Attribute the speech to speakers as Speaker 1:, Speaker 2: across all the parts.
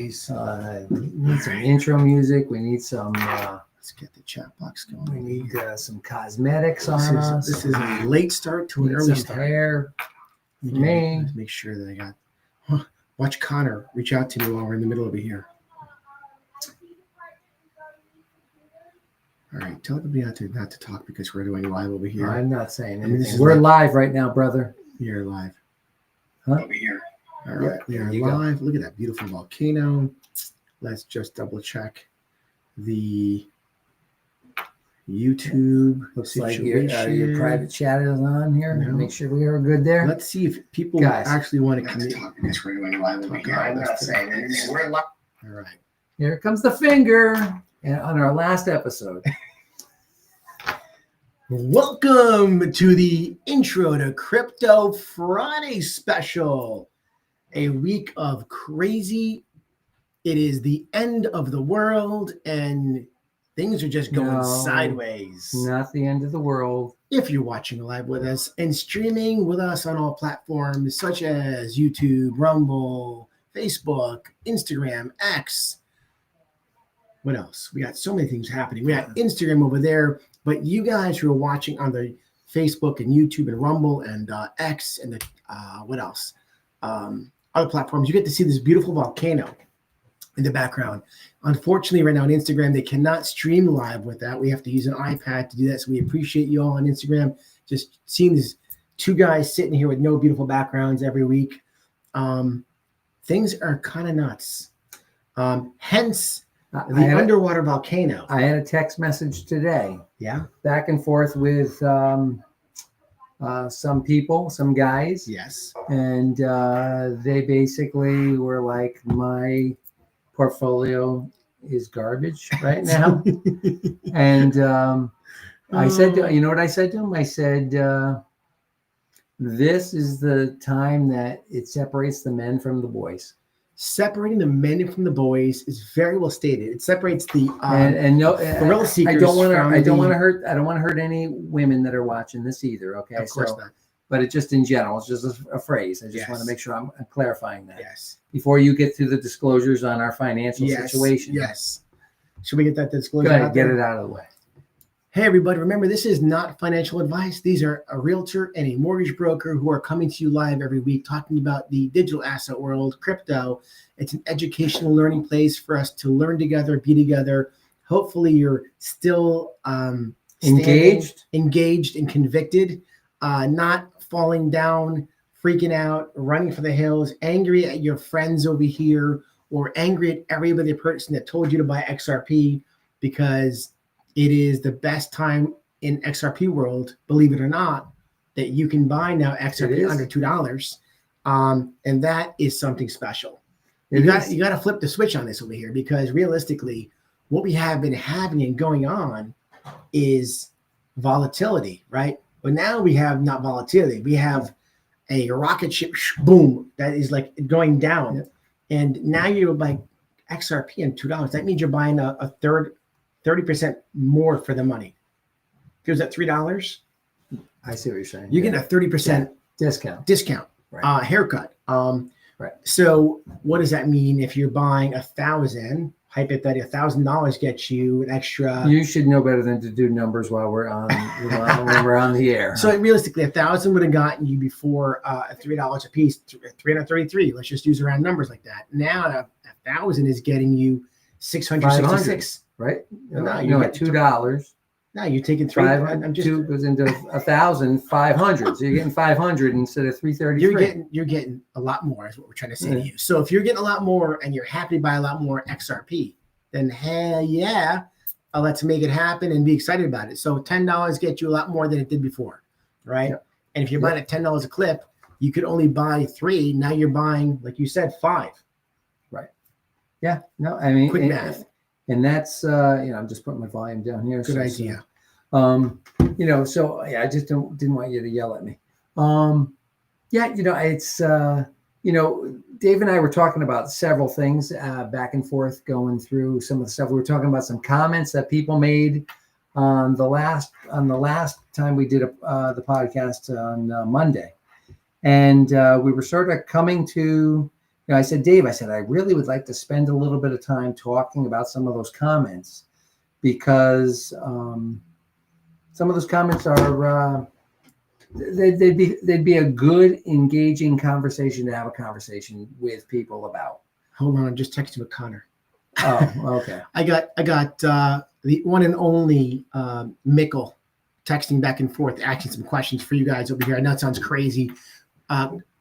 Speaker 1: Jeez.
Speaker 2: We need some intro music. We need some.
Speaker 1: Let's get the chat box going.
Speaker 2: We need some cosmetics on us.
Speaker 1: This is a late start to an early start.
Speaker 2: Hair. Me.
Speaker 1: Make sure that I got. Watch Connor reach out to me while we're in the middle of it here. All right, tell everybody not to talk because we're doing live over here.
Speaker 2: I'm not saying anything. We're live right now, brother.
Speaker 1: You're live.
Speaker 2: Huh?
Speaker 1: Over here. All right, we are live. Go. Look at that beautiful volcano. Let's just double check the YouTube.
Speaker 2: Looks like your private chat is on here. No. Make sure we are good there.
Speaker 1: Let's see if people actually want to come in. Talk because we're doing live over here. I'm not saying anything. We're live. All right.
Speaker 2: Here comes the finger on our last episode.
Speaker 1: Welcome to the Intro to Crypto Friday special. A week of crazy. It is the end of the world and things are just going sideways.
Speaker 2: Not the end of the world.
Speaker 1: If you're watching live with us and streaming with us on all platforms such as YouTube, Rumble, Facebook, Instagram, X. What else? We got so many things happening. We got Instagram over there. But you guys who are watching on the Facebook and YouTube and Rumble and X and the what else? Other platforms, you get to see this beautiful volcano in the background. Unfortunately, right now on Instagram, they cannot stream live with that. We have to use an iPad to do that. So we appreciate you all on Instagram just seeing these two guys sitting here with no beautiful backgrounds every week. Things are kind of nuts. Hence the underwater volcano.
Speaker 2: I had a text message today.
Speaker 1: Yeah.
Speaker 2: Back and forth with some people, some guys.
Speaker 1: Yes.
Speaker 2: And they basically were like, my portfolio is garbage right now. And I said, you know what I said to him? I said, this is the time that it separates the men from the boys.
Speaker 1: Separating the men from the boys is very well stated. It separates the
Speaker 2: thrill
Speaker 1: seekers.
Speaker 2: I don't want to hurt any women that are watching this either. Okay,
Speaker 1: of course not.
Speaker 2: But it's just in general. It's just a phrase. I just want to make sure I'm clarifying that.
Speaker 1: Yes.
Speaker 2: Before you get to the disclosures on our financial situation.
Speaker 1: Yes. Should we get that disclosure?
Speaker 2: Go ahead, get it out of the way.
Speaker 1: Hey, everybody. Remember, this is not financial advice. These are a realtor and a mortgage broker who are coming to you live every week talking about the digital asset world, crypto. It's an educational learning place for us to learn together, be together. Hopefully, you're still engaged and convicted, not falling down, freaking out, running for the hills, angry at your friends over here, or angry at every other person that told you to buy XRP because it is the best time in XRP world, believe it or not, that you can buy now XRP under $2. And that is something special. You got to flip the switch on this over here because realistically, what we have been having and going on is volatility, right? But now we have not volatility. We have a rocket ship, boom, that is like going down. Yep. And now you're like XRP and $2. That means you're buying a third, 30% more for the money. If it was at $3,
Speaker 2: I see what you're saying.
Speaker 1: You get a 30% discount,
Speaker 2: right.
Speaker 1: Haircut.
Speaker 2: Right.
Speaker 1: So what does that mean if you're buying 1,000? Hypothetically, $1,000 gets you an extra.
Speaker 2: You should know better than to do numbers while we're on when we're on the air.
Speaker 1: So realistically, 1,000 would have gotten you before $3 a piece, 333. Let's just use round numbers like that. Now 1,000 is getting you 666.
Speaker 2: Right?
Speaker 1: No,
Speaker 2: you at $2.
Speaker 1: No, you're taking three.
Speaker 2: Two goes into 1,500. So you're getting 500 instead of 333.
Speaker 1: You're getting a lot more, is what we're trying to say to you. So if you're getting a lot more and you're happy to buy a lot more XRP, then hell yeah, let's make it happen and be excited about it. So $10 gets you a lot more than it did before, right? Yep. And if you're buying at $10 a clip, you could only buy 3. Now you're buying, like you said, 5.
Speaker 2: Right. Yeah. No, I mean,
Speaker 1: quick math.
Speaker 2: And that's, I'm just putting my volume down here.
Speaker 1: Good idea.
Speaker 2: So I just didn't want you to yell at me. It's, Dave and I were talking about several things back and forth, going through some of the stuff. We were talking about some comments that people made on the last time we did the podcast on Monday. And we were sort of coming to, I said, Dave, I really would like to spend a little bit of time talking about some of those comments because some of those comments are they'd be a good, engaging conversation to have a conversation with people about.
Speaker 1: Hold on, I'm just texting with Connor.
Speaker 2: Oh, okay.
Speaker 1: I got the one and only Mickle texting back and forth, asking some questions for you guys over here. I know it sounds crazy.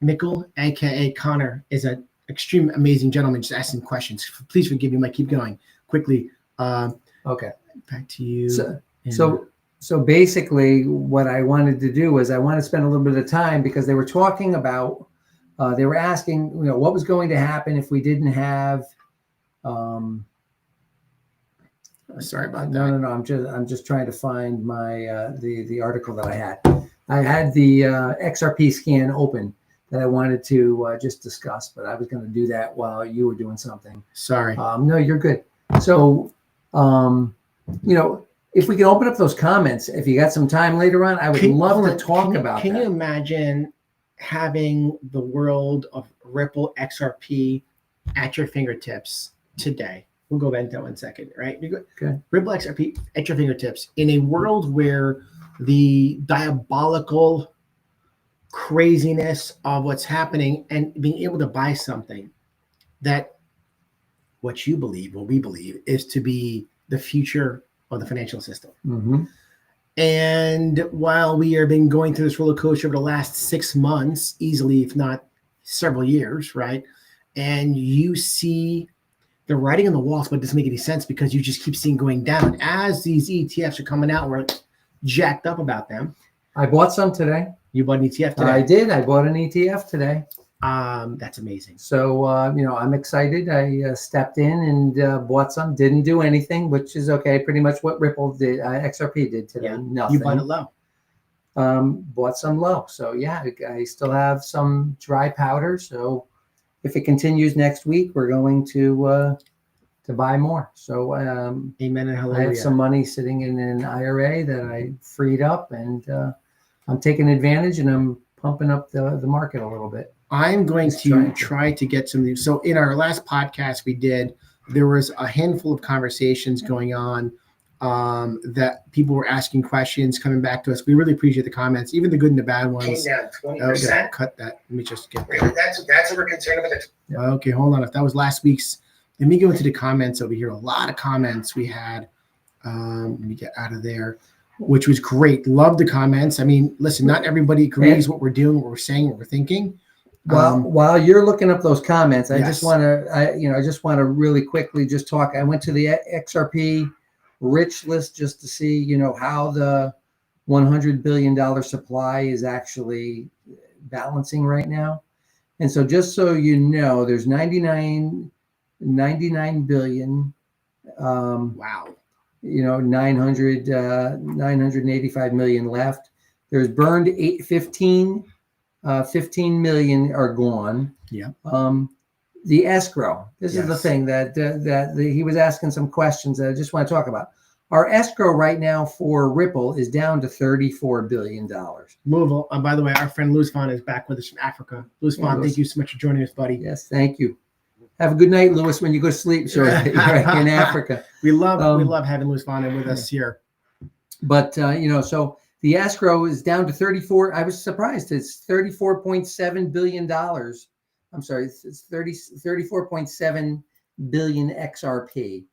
Speaker 1: Mickle, aka Connor, is an extreme amazing gentleman, just asking questions. Please forgive me. I keep going quickly.
Speaker 2: Okay.
Speaker 1: Back to you.
Speaker 2: So basically, what I wanted to do is I want to spend a little bit of time because they were talking about, they were asking, what was going to happen if we didn't have.
Speaker 1: Sorry about that.
Speaker 2: No. I'm just trying to find my the article that I had. I had the XRP scan open that I wanted to just discuss, but I was going to do that while you were doing something.
Speaker 1: Sorry.
Speaker 2: No, you're good. So, if we can open up those comments, if you got some time later on, I would love to talk about that.
Speaker 1: Can you imagine having the world of Ripple XRP at your fingertips today? We'll go back to that 1 second, right?
Speaker 2: Okay.
Speaker 1: Ripple XRP at your fingertips in a world where the diabolical craziness of what's happening and being able to buy something that what you believe, what we believe, is to be the future of the financial system.
Speaker 2: Mm-hmm.
Speaker 1: And while we have been going through this roller coaster over the last 6 months, easily, if not several years, right? And you see the writing on the walls, but it doesn't make any sense because you just keep seeing going down. As these ETFs are coming out, we're jacked up about them.
Speaker 2: I bought some today.
Speaker 1: You bought an ETF today?
Speaker 2: I did. I bought an ETF today.
Speaker 1: That's amazing.
Speaker 2: So, I'm excited. I stepped in and bought some. Didn't do anything, which is okay. Pretty much what Ripple did, XRP did today.
Speaker 1: Yeah.
Speaker 2: Nothing.
Speaker 1: You bought it low.
Speaker 2: Bought some low. So, yeah, I still have some dry powder. So, if it continues next week, we're going to buy more. So,
Speaker 1: amen and hallelujah.
Speaker 2: I have some money sitting in an IRA that I freed up, and I'm taking advantage, and I'm pumping up the market a little bit.
Speaker 1: I'm going to try to get some of these. So in our last podcast we did, there was a handful of conversations going on that people were asking questions, coming back to us. We really appreciate the comments, even the good and the bad ones.
Speaker 3: Came down 20%.
Speaker 1: Okay, cut that. Let me just get
Speaker 3: Really? That's what we're concerned about.
Speaker 1: Okay, hold on. If that was last week's, let me go into the comments over here. A lot of comments we had. Let me get out of there, which was great. Love the comments. I mean, listen, not everybody agrees what we're doing, what we're saying, what we're thinking.
Speaker 2: While you're looking up those comments, I
Speaker 1: Yes.
Speaker 2: just want to really quickly just talk. I went to the XRP rich list just to see, how the $100 billion supply is actually balancing right now. And so just so you know, there's 99 billion.
Speaker 1: Wow.
Speaker 2: 985 million left. There's burned 15 million are gone.
Speaker 1: Yeah.
Speaker 2: The escrow. This is the
Speaker 1: Yes.
Speaker 2: thing that he was asking some questions that I just want to talk about. Our escrow right now for Ripple is down to $34 billion.
Speaker 1: Louisville. By the way, our friend Louis Vaughn is back with us from Africa. Louis Vaughn,
Speaker 2: Louis.
Speaker 1: thank you so much for joining us, buddy.
Speaker 2: Yes, thank you. Have a good night, Louis, when you go to sleep. Sure, in Africa.
Speaker 1: We love having Louis Vaughn with us here.
Speaker 2: But so the escrow is down to 34. I was surprised. It's $34.7 billion. I'm sorry, it's 34.7 billion XRP.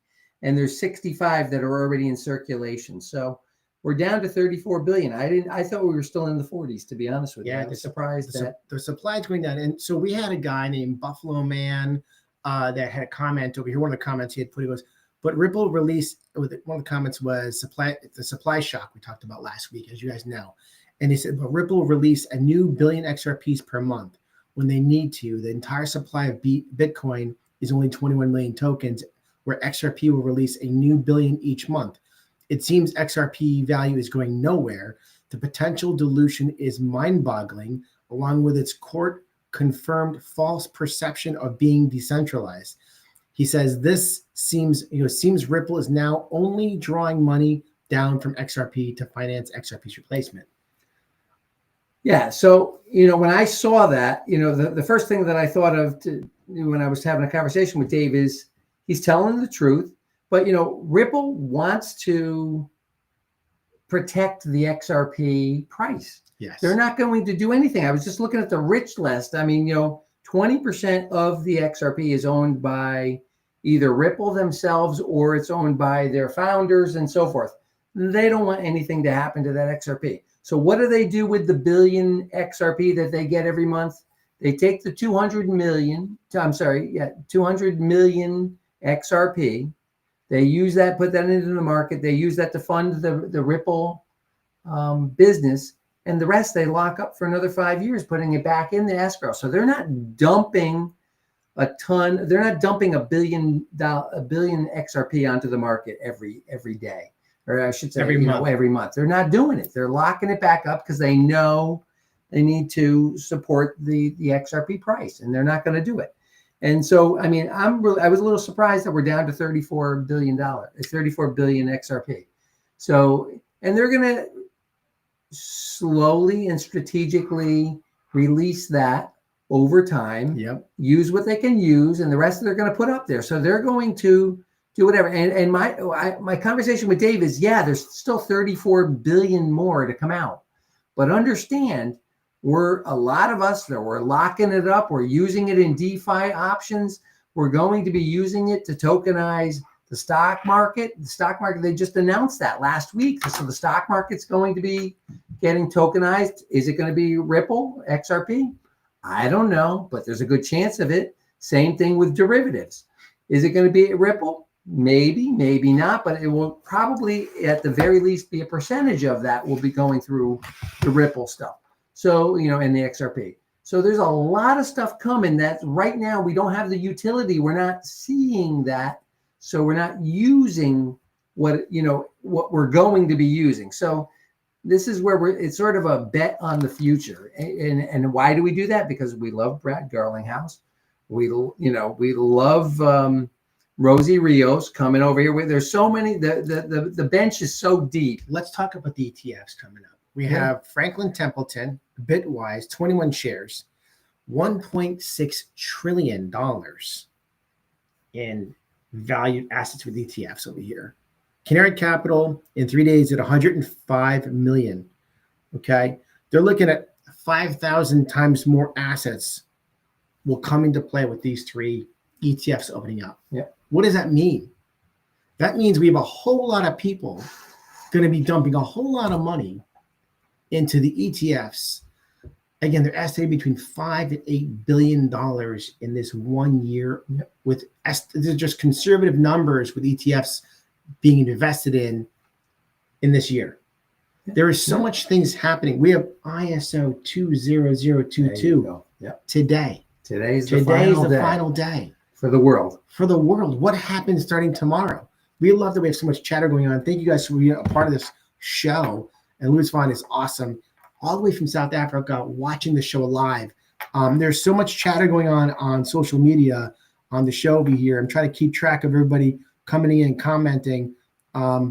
Speaker 2: And there's 65 that are already in circulation. So we're down to 34 billion. I thought we were still in the 40s, to be honest with you. I was surprised that
Speaker 1: the supply is going down. And so we had a guy named Buffalo Man that had a comment over here. One of the comments he had put, he goes, but Ripple released, one of the comments was the supply shock we talked about last week, as you guys know. And he said, but Ripple released a new billion XRPs per month when they need to. The entire supply of Bitcoin is only 21 million tokens, where XRP will release a new billion each month. It seems XRP value is going nowhere. The potential dilution is mind-boggling, along with its court-confirmed false perception of being decentralized. He says this seems Ripple is now only drawing money down from XRP to finance XRP's replacement.
Speaker 2: Yeah. So, when I saw that, the first thing that I thought of when I was having a conversation with Dave is he's telling the truth, but, Ripple wants to protect the XRP price.
Speaker 1: Yes.
Speaker 2: They're not going to do anything. I was just looking at the rich list. I mean, 20% of the XRP is owned by either Ripple themselves or it's owned by their founders and so forth. They don't want anything to happen to that XRP. So what do they do with the billion XRP that they get every month? They take the 200 million XRP. They use that, put that into the market. They use that to fund the Ripple business. And the rest they lock up for another 5 years, putting it back in the escrow. So they're not dumping a ton. They're not dumping a billion XRP onto the market every day, or I should say every month. They're not doing it. They're locking it back up because they know they need to support the XRP price, and they're not going to do it. And so, I mean, I was a little surprised that we're down to $34 billion XRP. So, and they're going to slowly and strategically release that over time.
Speaker 1: Yep.
Speaker 2: Use what they can use, and the rest they're going to put up there. So they're going to do whatever. And my conversation with Dave is, there's still 34 billion more to come out, but understand we're locking it up. We're using it in DeFi options. We're going to be using it to tokenize the stock market. The stock market, they just announced that last week. So the stock market's going to be getting tokenized. Is it going to be Ripple, XRP? I don't know, but there's a good chance of it. Same thing with derivatives. Is it going to be Ripple? Maybe, maybe not, but it will probably at the very least be a percentage of that will be going through the Ripple stuff. So, and the XRP. So there's a lot of stuff coming that right now we don't have the utility. We're not seeing that. So we're not using what we're going to be using. So this is where it's sort of a bet on the future. And why do we do that? Because we love Brad Garlinghouse. We love Rosie Rios coming over here. There's so many, the bench is so deep.
Speaker 1: Let's talk about the ETFs coming up. We have Franklin Templeton, Bitwise, 21 shares, $1.6 trillion in valued assets with ETFs over here. Canary Capital in 3 days at 105 million. Okay. They're looking at 5,000 times more assets will come into play with these three ETFs opening up.
Speaker 2: Yep.
Speaker 1: What does that mean? That means we have a whole lot of people going to be dumping a whole lot of money into the ETFs. Again, they're estimated between $5 and $8 billion in this 1 year. With these are just conservative numbers with ETFs being invested in this year. There is so much things happening. We have ISO 20022 today.
Speaker 2: Today is the final day for the world.
Speaker 1: What happens starting tomorrow? We love that we have so much chatter going on. Thank you guys for being a part of this show. And Louis Vaughn is awesome. All the way from South Africa, watching the show live. There's so much chatter going on social media on the show over here. I'm trying to keep track of everybody coming in and commenting. I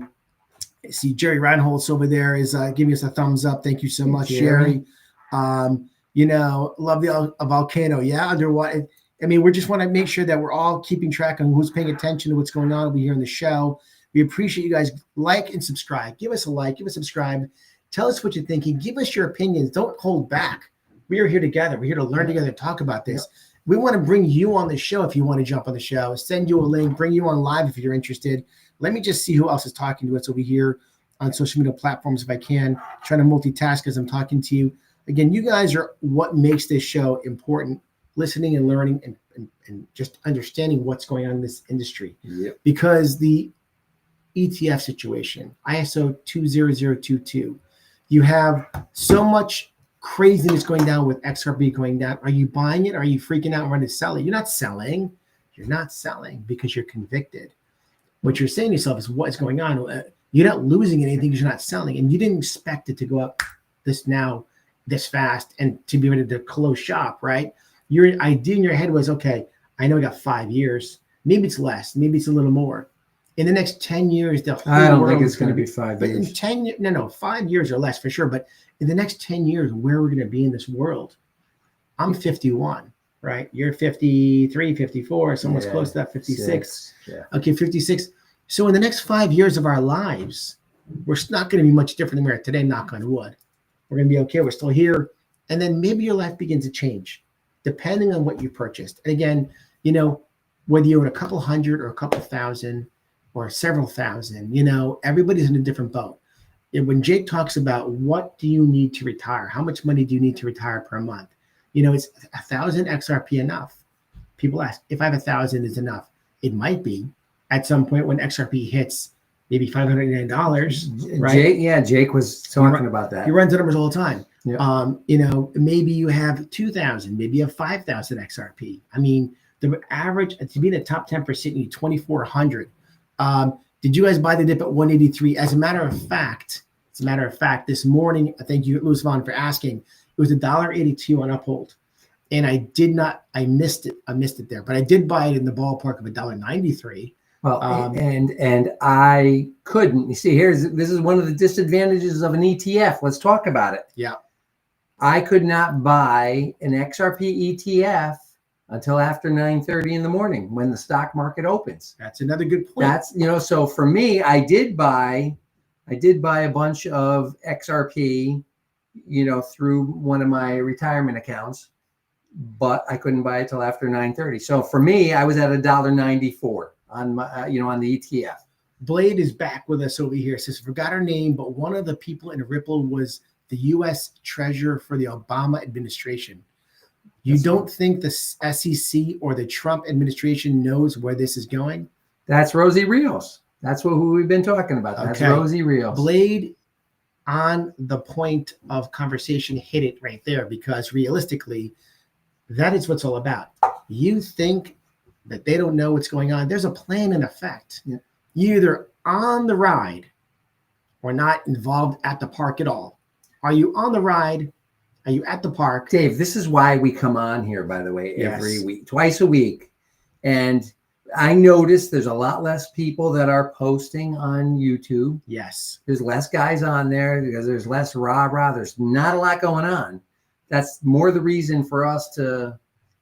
Speaker 1: see Jerry Reinholz over there is giving us a thumbs up. Thank you so much, Jerry. Love the volcano. Yeah, underwater. I mean, we just want to make sure that we're all keeping track on who's paying attention to what's going on over here in the show. We appreciate you guys. Like and subscribe. Give us a like. Give us a subscribe. Tell us what you're thinking. Give us your opinions. Don't hold back. We are here together. We're here to learn together, talk about this. We want to bring you on the show if you want to jump on the show. Send you a link. Bring you on live if you're interested. Let me just see who else is talking to us over here on social media platforms if I can. Trying to multitask as I'm talking to you. Again, you guys are what makes this show important. Listening and learning and just understanding what's going on in this industry.
Speaker 2: Yep.
Speaker 1: Because the ETF situation, ISO 20022, you have so much craziness going down with XRP going down. Are you buying it? Are you freaking out and ready to sell it? You're not selling. You're not selling because you're convicted. What you're saying to yourself is what is going on. You're not losing anything because you're not selling. And you didn't expect it to go up this fast and to be ready to close shop, right? Your idea in your head was, okay, I know I got 5 years. Maybe it's less. Maybe it's a little more. In the next 10 years, the whole
Speaker 2: I don't
Speaker 1: world
Speaker 2: think
Speaker 1: is
Speaker 2: it's going to be 5
Speaker 1: But in
Speaker 2: years.
Speaker 1: 10, no, 5 years or less for sure. But in the next 10 years, where we're going to be in this world? I'm 51, right? You're 53, 54, someone's
Speaker 2: Yeah,
Speaker 1: close to that, 56.
Speaker 2: Yeah.
Speaker 1: Okay, 56. So in the next 5 years of our lives, we're not going to be much different than we are today, knock on wood. We're going to be okay. We're still here. And then maybe your life begins to change depending on what you purchased. And again, you know, whether you own a couple hundred or a couple thousand or several thousand, you know, everybody's in a different boat. And when Jake talks about what do you need to retire, how much money do you need to retire per month? You know, it's 1,000 XRP enough. People ask if I have 1,000 is enough. It might be at some point when XRP hits maybe $509, right?
Speaker 2: Jake was talking about that.
Speaker 1: He runs the numbers all the time.
Speaker 2: Yeah.
Speaker 1: You know, maybe you have 2,000, maybe you have 5,000 XRP. I mean, the average to be in the top 10%, you need 2,400. Did you guys buy the dip at 183? As a matter of fact, this morning, thank you, Louis Vaughn, for asking. It was $1.82 on Uphold, and I missed it there, but I did buy it in the ballpark of $1.93.
Speaker 2: Well, and I couldn't. You see, this is one of the disadvantages of an ETF. Let's talk about it.
Speaker 1: Yeah.
Speaker 2: I could not buy an XRP ETF until after 9:30 in the morning when the stock market opens.
Speaker 1: That's another good point.
Speaker 2: That's, you know, so for me, I did buy a bunch of XRP, you know, through one of my retirement accounts, but I couldn't buy it till after 9:30. So for me, I was at $1.94 on my, you know, on the ETF.
Speaker 1: Blade is back with us over here. Says forgot her name, but one of the people in Ripple was the U.S. Treasurer for the Obama administration. You don't think the SEC or the Trump administration knows where this is going?
Speaker 2: That's Rosie Rios. That's who we've been talking about. That's
Speaker 1: Okay.
Speaker 2: Rosie Rios.
Speaker 1: Blade, on the point of conversation, hit it right there, because realistically, that is what's all about. You think that they don't know what's going on. There's a plan in effect.
Speaker 2: Yeah.
Speaker 1: You're either on the ride or not involved at the park at all. Are you on the ride? Are you at the park?
Speaker 2: Dave, this is why we come on here, by the way, every week, twice a week. And I noticed there's a lot less people that are posting on YouTube.
Speaker 1: Yes.
Speaker 2: There's less guys on there because there's less rah-rah. There's not a lot going on. That's more the reason for us to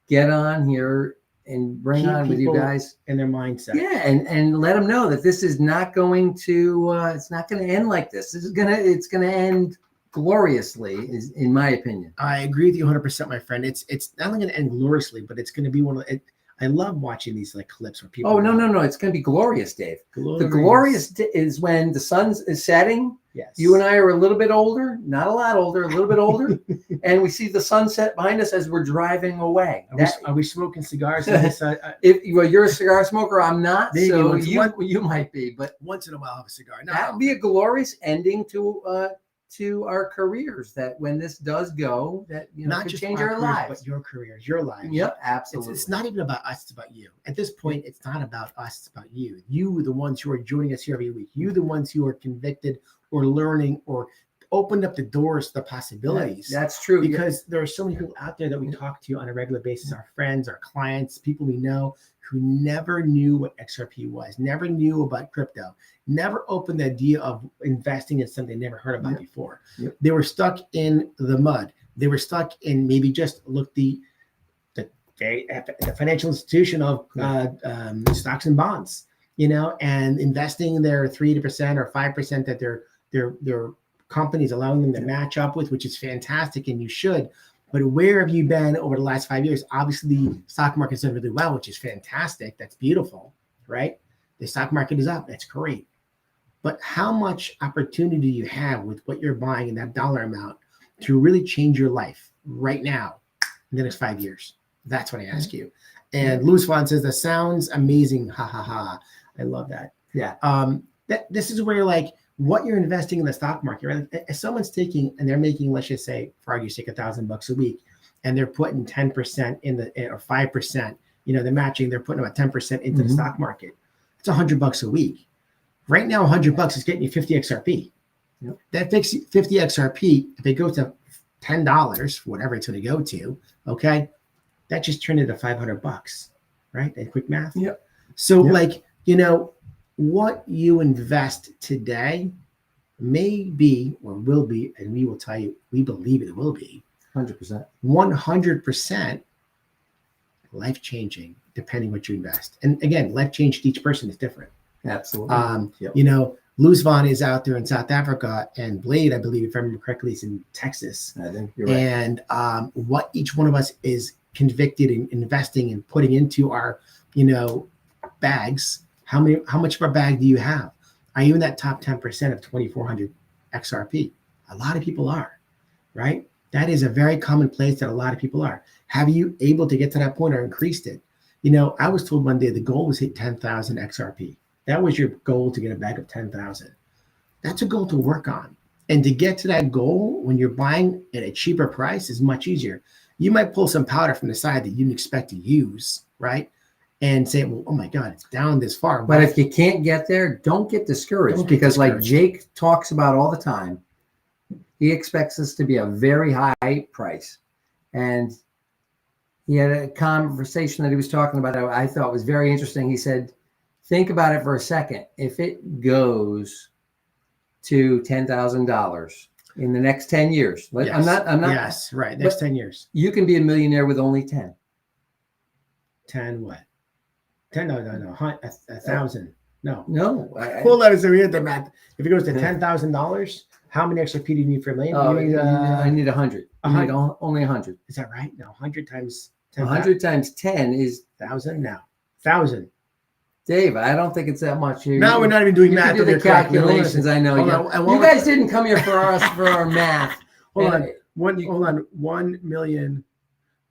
Speaker 2: get on here and bring
Speaker 1: Keep
Speaker 2: on with you
Speaker 1: people
Speaker 2: guys.
Speaker 1: in their mindset.
Speaker 2: Yeah, and let them know that this is not going to it's not going to end like this. It's gonna end gloriously, is in my opinion.
Speaker 1: I agree with you 100%, my friend. It's not only going to end gloriously, but it's going to be one of I love watching these like clips where people.
Speaker 2: Oh, no. It's going to be glorious, Dave.
Speaker 1: Glorious.
Speaker 2: The glorious is when the sun is setting.
Speaker 1: Yes.
Speaker 2: You and I are a little bit older, not a lot older, a little bit older, and we see the sunset behind us as we're driving away.
Speaker 1: Are we smoking cigars? This,
Speaker 2: Well, you're a cigar smoker, I'm not,
Speaker 1: Maybe
Speaker 2: so
Speaker 1: once-
Speaker 2: you might be, but
Speaker 1: once in a while, I'll have a cigar. No,
Speaker 2: that would be a glorious ending to our careers. That when this does go, that
Speaker 1: not
Speaker 2: could
Speaker 1: just
Speaker 2: change
Speaker 1: our
Speaker 2: our
Speaker 1: careers,
Speaker 2: lives.
Speaker 1: but your careers, your lives.
Speaker 2: Yep, absolutely.
Speaker 1: It's not even about us; it's about you. At this point, it's not about us; it's about you. You, the ones who are joining us here every week. You, the ones who are convicted or learning or opened up the doors to the possibilities.
Speaker 2: That's true.
Speaker 1: Because there are so many people out there that we talk to on a regular basis, our friends, our clients, people we know who never knew what XRP was, never knew about crypto, never opened the idea of investing in something they never heard about before.
Speaker 2: Yep.
Speaker 1: They were stuck in the mud. They were stuck in maybe just look the financial institution of stocks and bonds, and investing their 3% or 5% that their companies allowing them to match up with, which is fantastic, and you should. But where have you been over the last 5 years? Obviously, the stock market's done really well, which is fantastic. That's beautiful, right? The stock market is up. That's great. But how much opportunity do you have with what you're buying in that dollar amount to really change your life right now in the next 5 years? That's what I ask you. And Louis Vaughn says, that sounds amazing. Ha, ha, ha. I love that.
Speaker 2: Yeah.
Speaker 1: This is where you're like, what you're investing in the stock market, right? If someone's taking and they're making, let's just say, for argument's sake, $1,000 a week, and they're putting 10% in or 5%, they're matching, they're putting about 10% into the stock market. It's $100 a week. Right now, $100 is getting you 50 XRP.
Speaker 2: Yep.
Speaker 1: That 50 XRP, if it goes to $10, whatever it's going to go to, okay, that just turned into $500, right? That quick math.
Speaker 2: Yep.
Speaker 1: So,
Speaker 2: Yep.
Speaker 1: what you invest today may be or will be, and we will tell you, we believe it will be
Speaker 2: 100%.
Speaker 1: 100% life-changing, depending what you invest. And again, life change to each person is different.
Speaker 2: Absolutely. Yep.
Speaker 1: You know, Luz Vaughn is out there in South Africa, and Blade, I believe, if I remember correctly, is in Texas.
Speaker 2: I think you're right.
Speaker 1: And what each one of us is convicted in investing and putting into our, you know, bags. How much of our bag do you have? Are you in that top 10% of 2,400 XRP? A lot of people are, right? That is a very common place that a lot of people are. Have you able to get to that point or increased it? You know, I was told one day the goal was hit 10,000 XRP. That was your goal, to get a bag of 10,000. That's a goal to work on. And to get to that goal when you're buying at a cheaper price is much easier. You might pull some powder from the side that you didn't expect to use, right? And say, well, oh my God, it's down this far.
Speaker 2: But if you can't get there, don't get discouraged.
Speaker 1: Don't get
Speaker 2: because like
Speaker 1: discouraged.
Speaker 2: Jake talks about all the time, he expects this to be a very high price. And he had a conversation that he was talking about that I thought was very interesting. He said, think about it for a second. If it goes to $10,000 in the next 10 years,
Speaker 1: yes.
Speaker 2: I'm not.
Speaker 1: Yes, right. Next 10 years.
Speaker 2: You can be a millionaire with only 10.
Speaker 1: 10 what? 10? No. 1,000. No.
Speaker 2: No.
Speaker 1: Well, let us read the math. If it goes to $10,000, how many XRP do you need for a million? You need,
Speaker 2: I need 100. I need
Speaker 1: 100.
Speaker 2: only 100.
Speaker 1: Is that right? No, 100 times 10.
Speaker 2: 100 times 10 is
Speaker 1: 1,000? No. 1,000.
Speaker 2: Dave. I don't think it's that much.
Speaker 1: Now we're not even doing
Speaker 2: You
Speaker 1: math.
Speaker 2: can do the
Speaker 1: over here correctly. Hold on a
Speaker 2: calculations.
Speaker 1: second.
Speaker 2: I know
Speaker 1: Hold
Speaker 2: you.
Speaker 1: on, and
Speaker 2: You
Speaker 1: one
Speaker 2: guys
Speaker 1: more-
Speaker 2: didn't come here for us for our math.
Speaker 1: Hold
Speaker 2: And
Speaker 1: on. Hold on. 1 million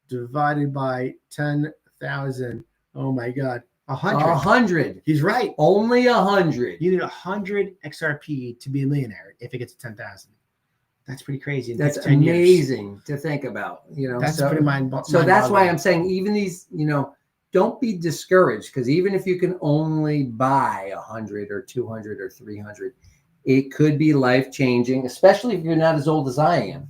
Speaker 1: divided by 10,000. Oh my God. 100.
Speaker 2: 100.
Speaker 1: He's right.
Speaker 2: Only 100.
Speaker 1: You need 100 XRP to be a millionaire if it gets to 10,000. That's pretty crazy. It
Speaker 2: That's
Speaker 1: takes 10 years.
Speaker 2: amazing to think about. You know,
Speaker 1: That's
Speaker 2: so,
Speaker 1: pretty
Speaker 2: so that's why
Speaker 1: mind-boggling.
Speaker 2: I'm saying even these, you know, don't be discouraged, because even if you can only buy 100 or 200 or 300, it could be life changing, especially if you're not as old as I am.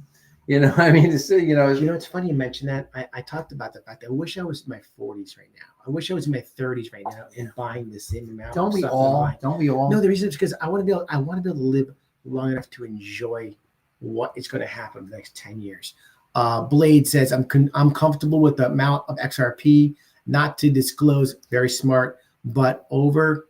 Speaker 2: You know, I mean, it's, you know,
Speaker 1: it's funny you mention that. I talked about the fact that I wish I was in my 40s right now. I wish I was in my 30s right now and buying the same amount.
Speaker 2: don't
Speaker 1: of
Speaker 2: we
Speaker 1: stuff
Speaker 2: all?
Speaker 1: online.
Speaker 2: Don't we all?
Speaker 1: No, the reason is because I want to be able to live long enough to enjoy what is going to happen in the next 10 years. Blade says I'm comfortable with the amount of XRP, not to disclose. Very smart, but over.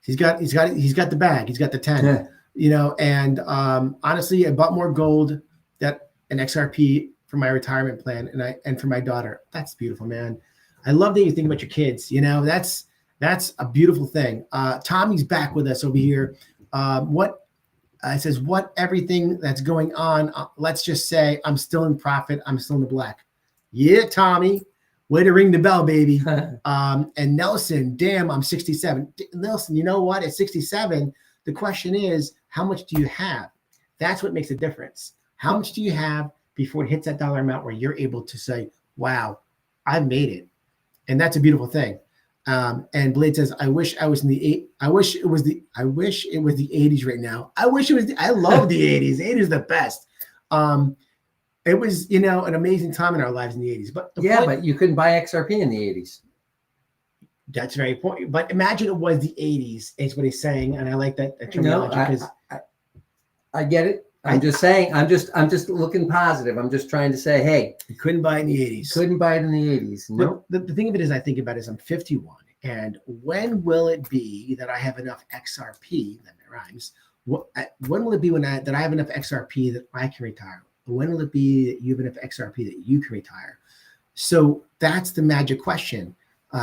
Speaker 1: He's got the bag. He's got the 10.
Speaker 2: Yeah.
Speaker 1: You know, and honestly, I bought more gold that an XRP for my retirement plan, and for my daughter. That's beautiful, man. I love that you think about your kids. You know, that's a beautiful thing. Tommy's back with us over here. It says, what everything that's going on, let's just say I'm still in profit. I'm still in the black. Yeah, Tommy. Way to ring the bell, baby. And Nelson, damn, I'm 67. Nelson, you know what? At 67, the question is, how much do you have? That's what makes a difference. How much do you have before it hits that dollar amount where you're able to say, wow, I've made it. And that's a beautiful thing. And Blade says, I wish it was the 80s right now. I love the 80s. The 80s is the best. It was, you know, an amazing time in our lives in the 80s. But
Speaker 2: but you couldn't buy XRP in the 80s.
Speaker 1: That's very important. But imagine it was the 80s, is what he's saying. And I like that terminology.
Speaker 2: No, I get it. I'm just saying, I'm just looking positive. I'm just trying to say, hey,
Speaker 1: you couldn't buy it in the 80s.
Speaker 2: Couldn't buy it in the 80s. No.
Speaker 1: The thing of it is, I think about it is I'm 51. And when will it be that I have enough XRP, that rhymes, when will it be that I have enough XRP that I can retire? When will it be that you have enough XRP that you can retire? So that's the magic question.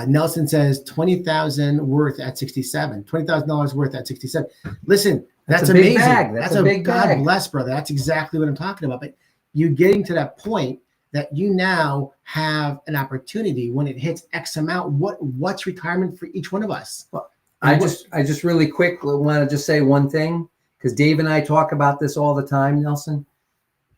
Speaker 1: Nelson says 20,000 worth at 67, $20,000 worth at 67. Listen, that's
Speaker 2: a big
Speaker 1: amazing.
Speaker 2: bag. That's a big
Speaker 1: God
Speaker 2: bag.
Speaker 1: bless, brother. That's exactly what I'm talking about. But you getting to that point that you now have an opportunity when it hits X amount. What's retirement for each one of us?
Speaker 2: Well, I just really quick want to just say one thing, because Dave and I talk about this all the time, Nelson.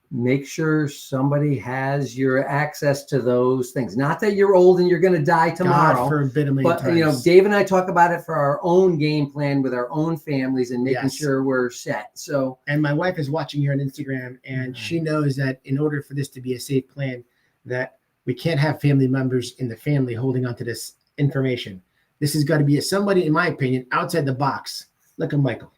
Speaker 2: Make sure somebody has your access to those things. Not that you're old and you're going to die tomorrow.
Speaker 1: God forbid a million
Speaker 2: but
Speaker 1: times.
Speaker 2: you know, Dave and I talk about it for our own game plan with our own families and making sure we're set. So,
Speaker 1: and my wife is watching here on Instagram, and she knows that in order for this to be a safe plan, that we can't have family members in the family holding on to this information. This has got to be somebody, in my opinion, outside the box. Look at Michael,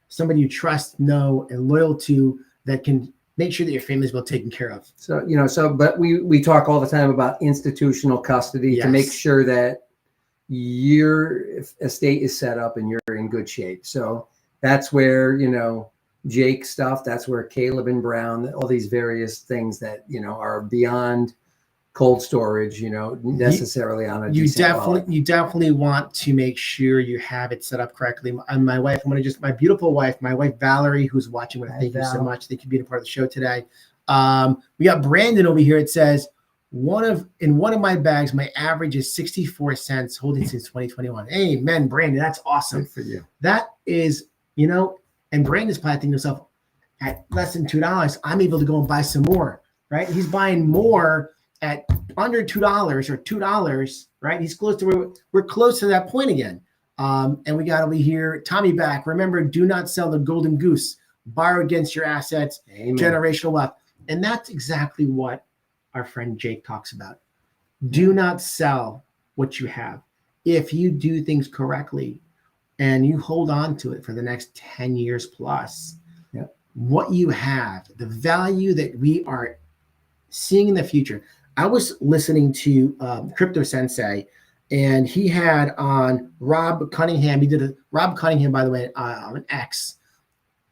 Speaker 1: somebody you trust, know, and loyal to that can make sure that your family is well taken care of.
Speaker 2: So, but we talk all the time about institutional custody to make sure that your estate is set up and you're in good shape. So that's where, Jake stuff, that's where Caleb and Brown, all these various things that, are beyond cold storage, necessarily on a decent wallet.
Speaker 1: You definitely want to make sure you have it set up correctly. And my wife, my beautiful wife, my wife Valerie, who's watching. Thank you so much. Thank you for being a part of the show today. We got Brandon over here. It says in one of my bags, my average is 64 cents, holding since 2021. Amen, Brandon. That's awesome.
Speaker 2: Good for you.
Speaker 1: That is, and Brandon's probably thinking to himself, at less than $2, I'm able to go and buy some more, right? He's buying more at under $2 or $2, right? He's close to we're close to that point again. And we got over here, Tommy back. Remember, do not sell the golden goose. Borrow against your assets. Amen. Generational wealth. And that's exactly what our friend Jake talks about. Do not sell what you have. If you do things correctly and you hold on to it for the next 10 years plus, what you have, the value that we are seeing in the future. I was listening to Crypto Sensei, and he had on Rob Cunningham. Rob Cunningham, by the way, on X,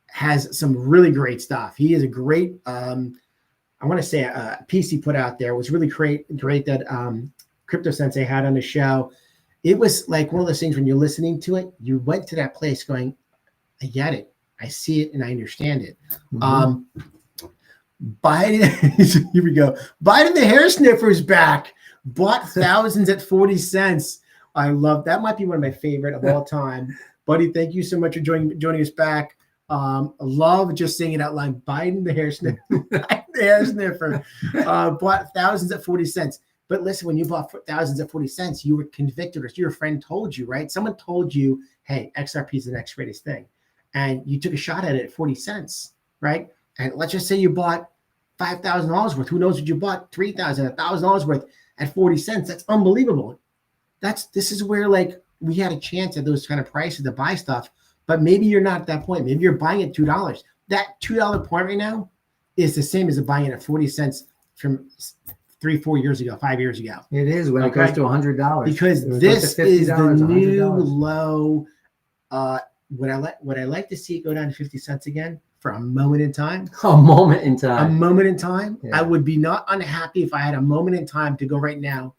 Speaker 1: has some really great stuff. He is a great, I want to say a piece he put out there was really great that Crypto Sensei had on the show. It was like one of those things when you're listening to it, you went to that place going, I get it. I see it and I understand it. Mm-hmm. Biden, here we go. Biden the hair sniffer is back. Bought thousands at 40 cents. I love that. Might be one of my favorite of all time. Buddy, thank you so much for joining us back. I love just saying it out loud. Biden the hair sniffer. Biden the hair sniffer. Bought thousands at 40 cents. But listen, when you bought thousands at 40 cents, you were convicted, or your friend told you, right? Someone told you, hey, XRP is the next greatest thing. And you took a shot at it at 40 cents, right? And let's just say you bought $5,000 worth. Who knows what you bought? $3,000, $1,000 worth at 40 cents. That's unbelievable. This is where we had a chance at those kind of prices to buy stuff, but maybe you're not at that point. Maybe you're buying at $2. That $2 point right now is the same as buying it at 40 cents from 3-4 years ago, 5 years ago.
Speaker 2: It is when it goes to $100.
Speaker 1: Because this is the new low. Would I like to see it go down to 50 cents again for a moment in time?
Speaker 2: A moment in time.
Speaker 1: A moment in time.
Speaker 2: Yeah.
Speaker 1: I would be not unhappy if I had a moment in time to go right now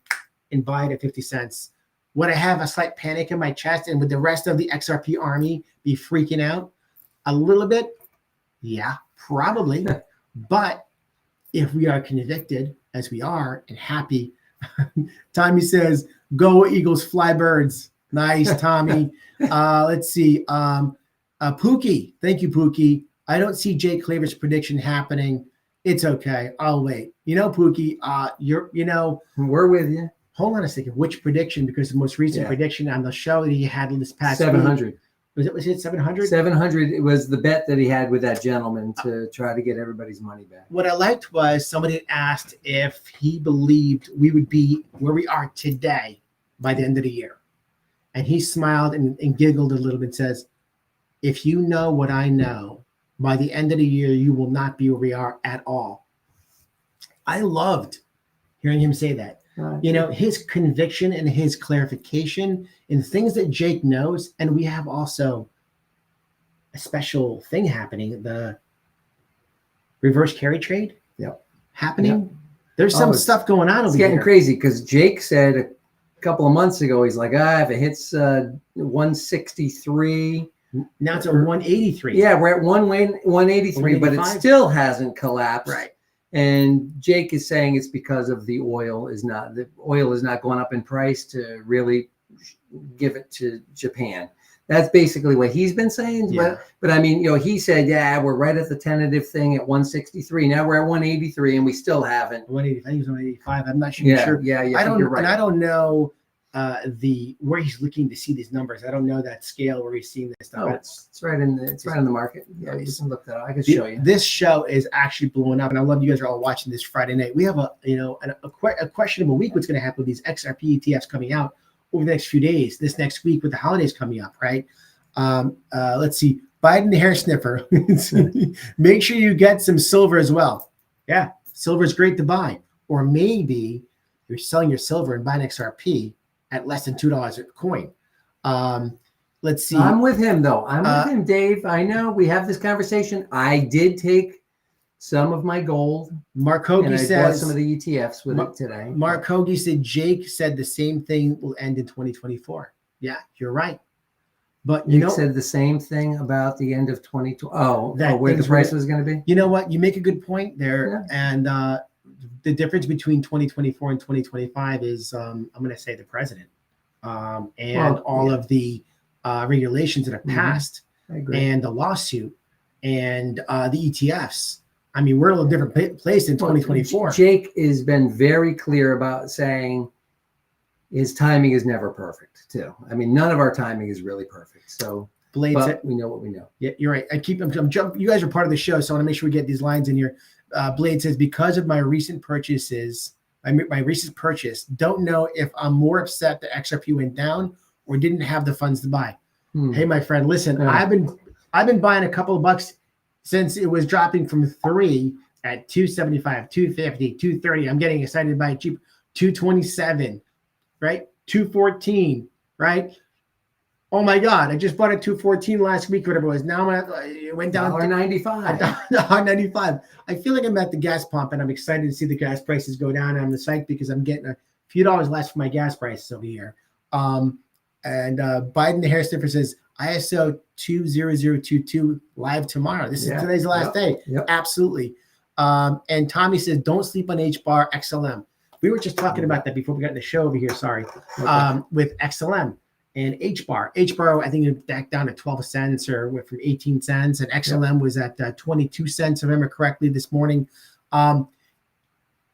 Speaker 1: and buy it at 50 cents. Would I have a slight panic in my chest, and would the rest of the XRP army be freaking out a little bit? Yeah, probably. But if we are convicted, as we are, and happy, Tommy says, go Eagles, fly birds. Nice, Tommy. Let's see. Pookie. Thank you, Pookie. I don't see Jay Claver's prediction happening. It's okay. I'll wait. Pookie,
Speaker 2: we're with you.
Speaker 1: Hold on a second. Which prediction? Because the most recent prediction on the show that he had this past
Speaker 2: 700.
Speaker 1: Week, was it 700?
Speaker 2: 700. It was the bet that he had with that gentleman to try to get everybody's money back.
Speaker 1: What I liked was somebody asked if he believed we would be where we are today by the end of the year. And he smiled and giggled a little bit and says, if you know what I know, by the end of the year, you will not be where we are at all. I loved hearing him say that. His conviction and his clarification in things that Jake knows. And we have also a special thing happening, the reverse carry trade happening. Yep. There's some stuff going on over here.
Speaker 2: It's getting crazy because Jake said a couple of months ago, he's like, if it hits 163.
Speaker 1: Now it's at 183.
Speaker 2: Yeah, we're at 183, but it still hasn't collapsed.
Speaker 1: Right.
Speaker 2: And Jake is saying it's because of the oil is not going up in price to really give it to Japan. That's basically what he's been saying.
Speaker 1: Yeah.
Speaker 2: But I mean, he said, we're right at the tentative thing at 163. Now we're at 183 and we still haven't.
Speaker 1: 180. I think it was 185. I'm not sure.
Speaker 2: Yeah.
Speaker 1: I don't.
Speaker 2: You're right.
Speaker 1: And I don't know where he's looking to see these numbers. I don't know that scale where he's seeing this stuff.
Speaker 2: Oh, it's right in the market. Yeah, you can look that up. I can show you.
Speaker 1: This show is actually blowing up, and I love you guys are all watching this Friday night. We have a questionable week. What's going to happen with these XRP ETFs coming out? over the next few days, this next week with the holidays coming up, right? Let's see. Biden the hair sniffer. Make sure you get some silver as well. Yeah, silver is great to buy. Or maybe you're selling your silver and buying XRP at less than $2 a coin. Let's see.
Speaker 2: I'm with him, though. I'm with him, Dave. I know we have this conversation. I did take some of my gold.
Speaker 1: Mark Hoagie
Speaker 2: and I
Speaker 1: says
Speaker 2: bought some of the ETFs with it today.
Speaker 1: Mark Hoagie said Jake said the same thing will end in 2024. Yeah, you're right. But you
Speaker 2: said the same thing about the end of 2020. Where the price was going to be.
Speaker 1: You know what? You make a good point there. Yeah. And the difference between 2024 and 2025 is, I'm going to say the president and all of the regulations that have passed and the lawsuit and the ETFs. I mean, we're in a little different place in 2024.
Speaker 2: Jake has been very clear about saying his timing is never perfect, too. I mean, none of our timing is really perfect. So,
Speaker 1: Blade said,
Speaker 2: we know what we know.
Speaker 1: Yeah, you're right. I'm jumping. You guys are part of the show, so I want to make sure we get these lines in here. Blade says, because of my recent purchases, my recent purchase, don't know if I'm more upset that XRP went down or didn't have the funds to buy. Hey, my friend, listen, I've been buying a couple of bucks since it was dropping from 3 at 275, 250, 230. I'm getting excited to buy it cheap. 227, right? 214, right? Oh my God, I just bought a 214 last week, whatever it was. Now it went down to
Speaker 2: $1.95.
Speaker 1: $1.95. I feel like I'm at the gas pump and I'm excited to see the gas prices go down. And I'm psyched because I'm getting a few dollars less for my gas prices over here. And Biden the hair sniffer says, ISO 20022 live tomorrow. This is today's last day.
Speaker 2: Yep.
Speaker 1: Absolutely. And Tommy says, don't sleep on HBAR XLM. We were just talking about that before we got in the show over here. Sorry. With XLM and HBAR. HBAR, I think it back down to 12 cents or went from 18 cents. And XLM was at 22 cents, if I remember correctly, this morning.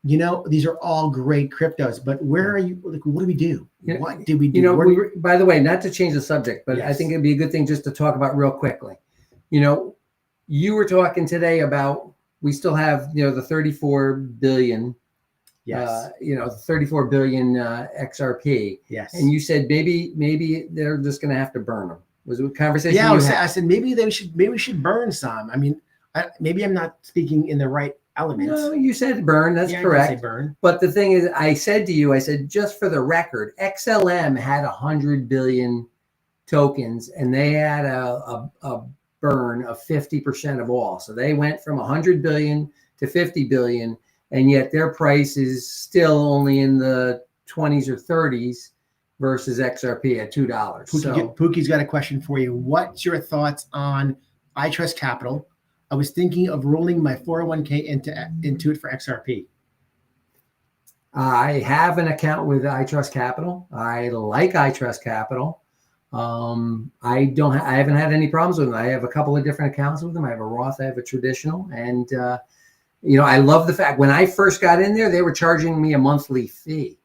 Speaker 1: These are all great cryptos, but where are you? Like, what do we do? What did we do?
Speaker 2: By the way, not to change the subject, but I think it'd be a good thing just to talk about real quickly. You were talking today about we still have, the 34 billion.
Speaker 1: Yes.
Speaker 2: 34 billion XRP.
Speaker 1: Yes.
Speaker 2: And you said maybe they're just going to have to burn them. Was it a conversation?
Speaker 1: Yeah, I said maybe we should burn some. I mean, maybe I'm not speaking in the right elements.
Speaker 2: No, you said burn. That's correct.
Speaker 1: I say burn.
Speaker 2: But the thing is, I said just for the record, XLM had 100 billion tokens, and they had a burn of 50% of all. So they went from 100 billion to 50 billion, and yet their price is still only in the 20s or 30s versus XRP at $2.
Speaker 1: Pookie's got a question for you. What's your thoughts on iTrust Capital? I was thinking of rolling my 401k into it for XRP.
Speaker 2: I have an account with iTrust Capital. I like iTrust Capital. I haven't had any problems with them. I have a couple of different accounts with them. I have a Roth, I have a traditional, and I love the fact when I first got in there, they were charging me a monthly fee.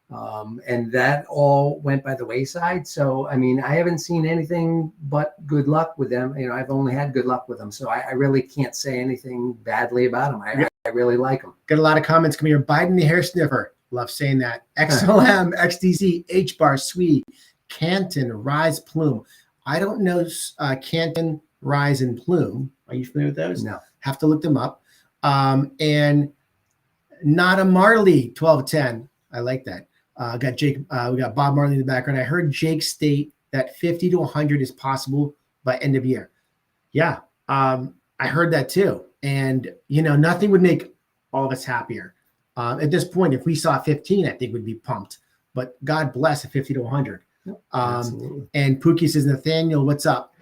Speaker 2: And that all went by the wayside. So, I mean, I haven't seen anything but good luck with them. I've only had good luck with them. So I really can't say anything badly about them. I really like them.
Speaker 1: Got a lot of comments coming here. Biden the hair sniffer. Love saying that. XLM, XDC, HBAR, SWE, Canton, Rise, Plume. I don't know Canton, Rise, and Plume. Are you familiar with those?
Speaker 2: No.
Speaker 1: Have to look them up. And Not a Marley, 1210. I like that. Got Jake. We got Bob Marley in the background. I heard Jake state that 50 to 100 is possible by end of year. Yeah, I heard that too. And nothing would make all of us happier. At this point, if we saw 15, I think we'd be pumped. But God bless a 50 to 100. And Pookie says, Nathaniel, what's up?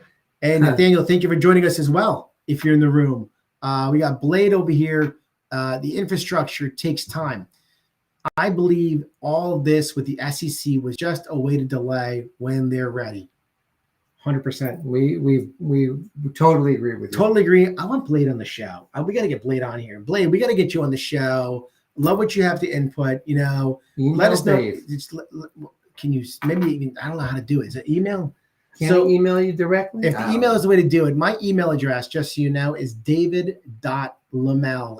Speaker 1: And Nathaniel, thank you for joining us as well. If you're in the room, we got Blade over here. The infrastructure takes time. I believe all this with the SEC was just a way to delay when they're ready. 100%.
Speaker 2: We totally agree with you.
Speaker 1: Totally agree. I want Blade on the show. We got to get Blade on here. Blade, we got to get you on the show. Love what you have to input. Let us know. Can you maybe even, I don't know how to do it. Is it email?
Speaker 2: Can I email you directly?
Speaker 1: If the email is the way to do it, my email address, just so you know, is david.lemel, LEMEL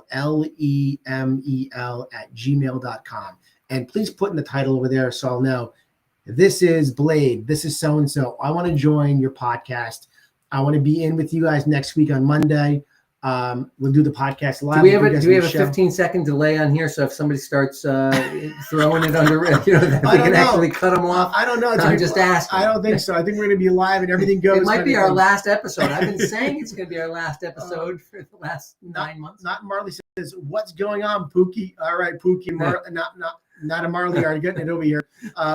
Speaker 1: @gmail.com. And please put in the title over there so I'll know. This is Blade. This is so-and-so. I want to join your podcast. I want to be in with you guys next week on Monday. We'll do the podcast live.
Speaker 2: Do we have a
Speaker 1: Do
Speaker 2: 15-second delay on here? So if somebody starts throwing it under, that we can actually cut them off.
Speaker 1: I don't know.
Speaker 2: I'm just asking.
Speaker 1: I don't think so. I think we're going to be live and everything goes.
Speaker 2: It might be our last episode. I've been saying it's going to be our last episode for the last 9 months.
Speaker 1: Not Marley says, "What's going on, Pookie?" All right, Pookie. Not a Marley. Are getting it over here.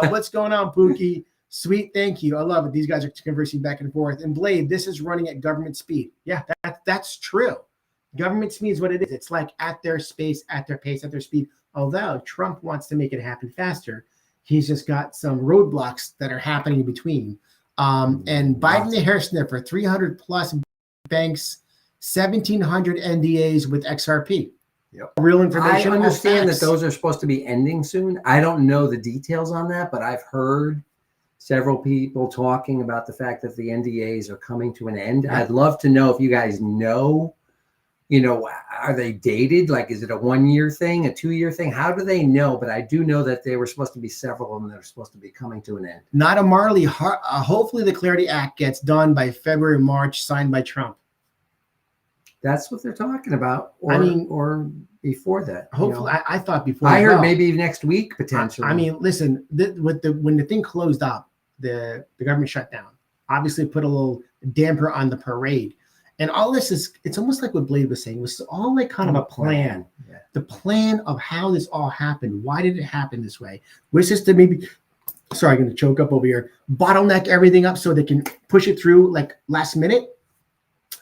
Speaker 1: What's going on, Pookie? Sweet, thank you. I love it. These guys are conversing back and forth. And Blade, this is running at government speed. Yeah, that's true. Government speed is what it is. It's like at their space, at their pace, at their speed. Although Trump wants to make it happen faster, he's just got some roadblocks that are happening in between. And Biden the hair sniffer, 300 plus banks, 1,700 NDAs with XRP.
Speaker 2: Yep.
Speaker 1: Real information.
Speaker 2: I understand that those are supposed to be ending soon. I don't know the details on that, but I've heard several people talking about the fact that the NDAs are coming to an end. I'd love to know if you guys know, are they dated? Like, is it a 1-year thing, a 2-year thing? How do they know? But I do know that there were supposed to be several of them that are supposed to be coming to an end.
Speaker 1: Not a Marley. Hopefully the Clarity Act gets done by February, March, signed by Trump.
Speaker 2: That's what they're talking about. Or before that.
Speaker 1: Hopefully, I thought before.
Speaker 2: I heard maybe next week potentially.
Speaker 1: I mean, listen, when the thing closed up, the government shut down. Obviously, put a little damper on the parade, and all this it's almost like what Blade was saying. It was all like kind of a plan. Yeah. The plan of how this all happened. Why did it happen this way? Was this to maybe? Sorry, I'm going to choke up over here. Bottleneck everything up so they can push it through like last minute,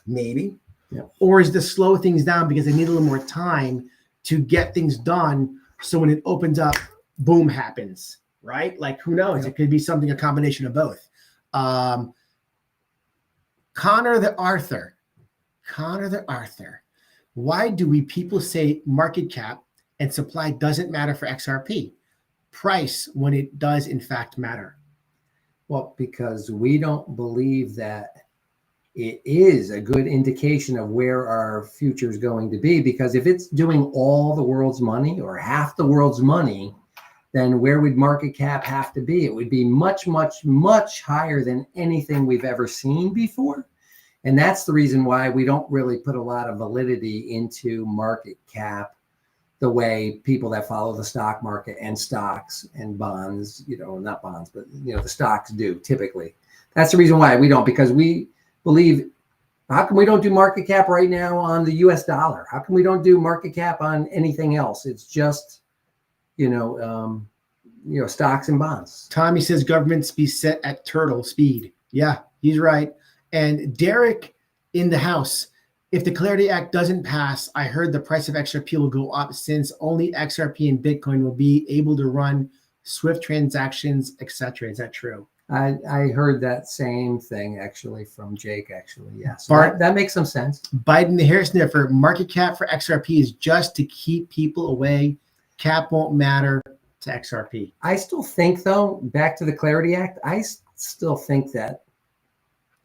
Speaker 1: maybe. Yeah. Or is to slow things down because they need a little more time to get things done. So when it opens up, boom happens, right? Like who knows? Yeah. It could be something, a combination of both. Connor the Arthur. Why do we people say market cap and supply doesn't matter for XRP? Price when it does in fact matter?
Speaker 2: Well, because we don't believe that it is a good indication of where our future is going to be, because if it's doing all the world's money or half the world's money, then where would market cap have to be? It would be much, much, much higher than anything we've ever seen before. And that's the reason why we don't really put a lot of validity into market cap the way people that follow the stock market and stocks and bonds, not bonds, but the stocks do typically. That's the reason why we don't, because we believe, how come we don't do market cap right now on the US dollar? How come we don't do market cap on anything else? It's just, stocks and bonds.
Speaker 1: Tommy says governments be set at turtle speed. Yeah, he's right. And Derek in the house, if the Clarity Act doesn't pass, I heard the price of XRP will go up since only XRP and Bitcoin will be able to run Swift transactions, etc. Is that true?
Speaker 2: I heard that same thing actually from Jake, actually. Yes. So that makes some sense.
Speaker 1: Biden the hair sniffer, market cap for XRP is just to keep people away. Cap won't matter to XRP.
Speaker 2: I still think, though, back to the Clarity Act, I still think that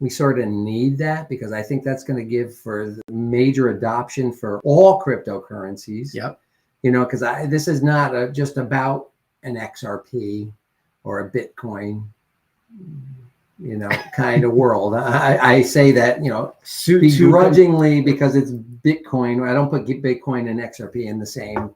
Speaker 2: we sort of need that, because I think that's going to give for the major adoption for all cryptocurrencies.
Speaker 1: Yep.
Speaker 2: Because this is not just about an XRP or a Bitcoin kind of world. I say that, begrudgingly because it's Bitcoin. I don't put Bitcoin and XRP in the same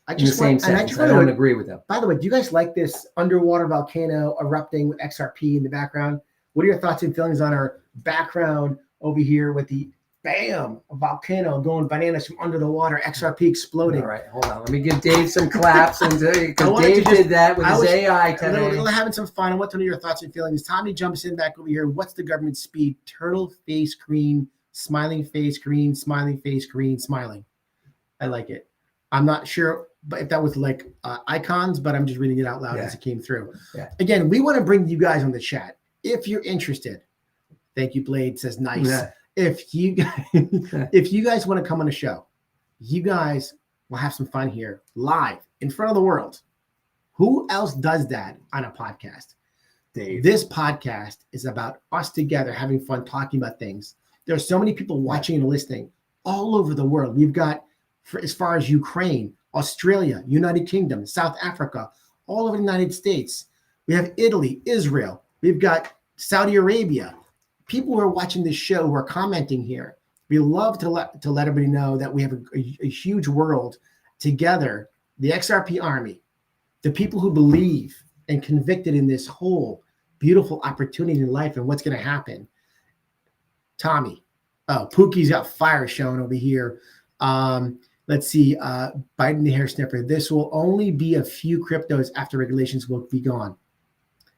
Speaker 2: sentence. I don't agree with them.
Speaker 1: By the way, do you guys like this underwater volcano erupting with XRP in the background? What are your thoughts and feelings on our background over here with the bam, a volcano going bananas from under the water, XRP exploding?
Speaker 2: All right, hold on. Let me give Dave some claps. And because Dave did that with his AI today.
Speaker 1: We're having some fun. I want to know your thoughts and feelings. Tommy jumps in back over here. What's the government speed? Turtle face green, smiling face green, smiling face green, smiling. I like it. I'm not sure but if that was like icons, but I'm just reading it out loud as it came through. Yeah. Again, we want to bring you guys on the chat. If you're interested, thank you, Blade says nice. Yeah. If you guys want to come on the show, you guys will have some fun here live in front of the world. Who else does that on a podcast? Dave. This podcast is about us together having fun, talking about things. There are so many people watching and listening all over the world. We've got, as far as Ukraine, Australia, United Kingdom, South Africa, all over the United States. We have Italy, Israel. We've got Saudi Arabia. People who are watching this show who are commenting here, we love to let everybody know that we have a huge world together. The XRP army, the people who believe and convicted in this whole beautiful opportunity in life and what's going to happen. Tommy, Pookie's got fire showing over here. Let's see, Biden the hair sniffer. This will only be a few cryptos after regulations will be gone.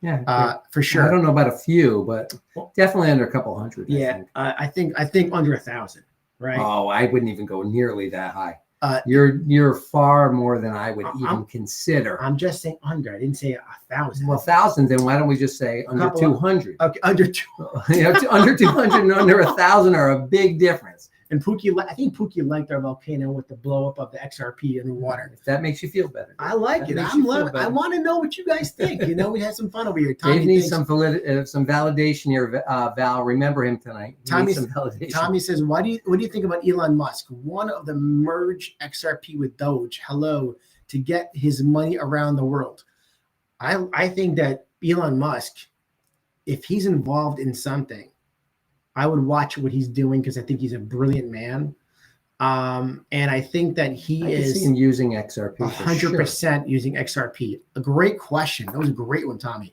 Speaker 2: Yeah,
Speaker 1: for sure.
Speaker 2: I don't know about a few, but definitely under a couple hundred.
Speaker 1: Yeah, I think under 1,000. Right.
Speaker 2: Oh, I wouldn't even go nearly that high. You're far more than I would even consider.
Speaker 1: I'm just saying under. I didn't say 1,000.
Speaker 2: Well, 1,000. Then why don't we just say under 200?
Speaker 1: Okay, under 200.
Speaker 2: Under 200 and under 1,000 are a big difference.
Speaker 1: And Pookie, I think Pookie liked our volcano with the blow up of the XRP in the water.
Speaker 2: If that makes you feel better.
Speaker 1: I like it. I'm loving. I want to know what you guys think. We had some fun over here.
Speaker 2: Tommy needs some validation here. Val, remember him tonight.
Speaker 1: Tommy
Speaker 2: says,
Speaker 1: what do you think about Elon Musk? One of the merge XRP with Doge. Hello, to get his money around the world. I think that Elon Musk, if he's involved in something, I would watch what he's doing because I think he's a brilliant man. And I think that he is
Speaker 2: using XRP
Speaker 1: 100% using XRP. A great question. That was a great one, Tommy.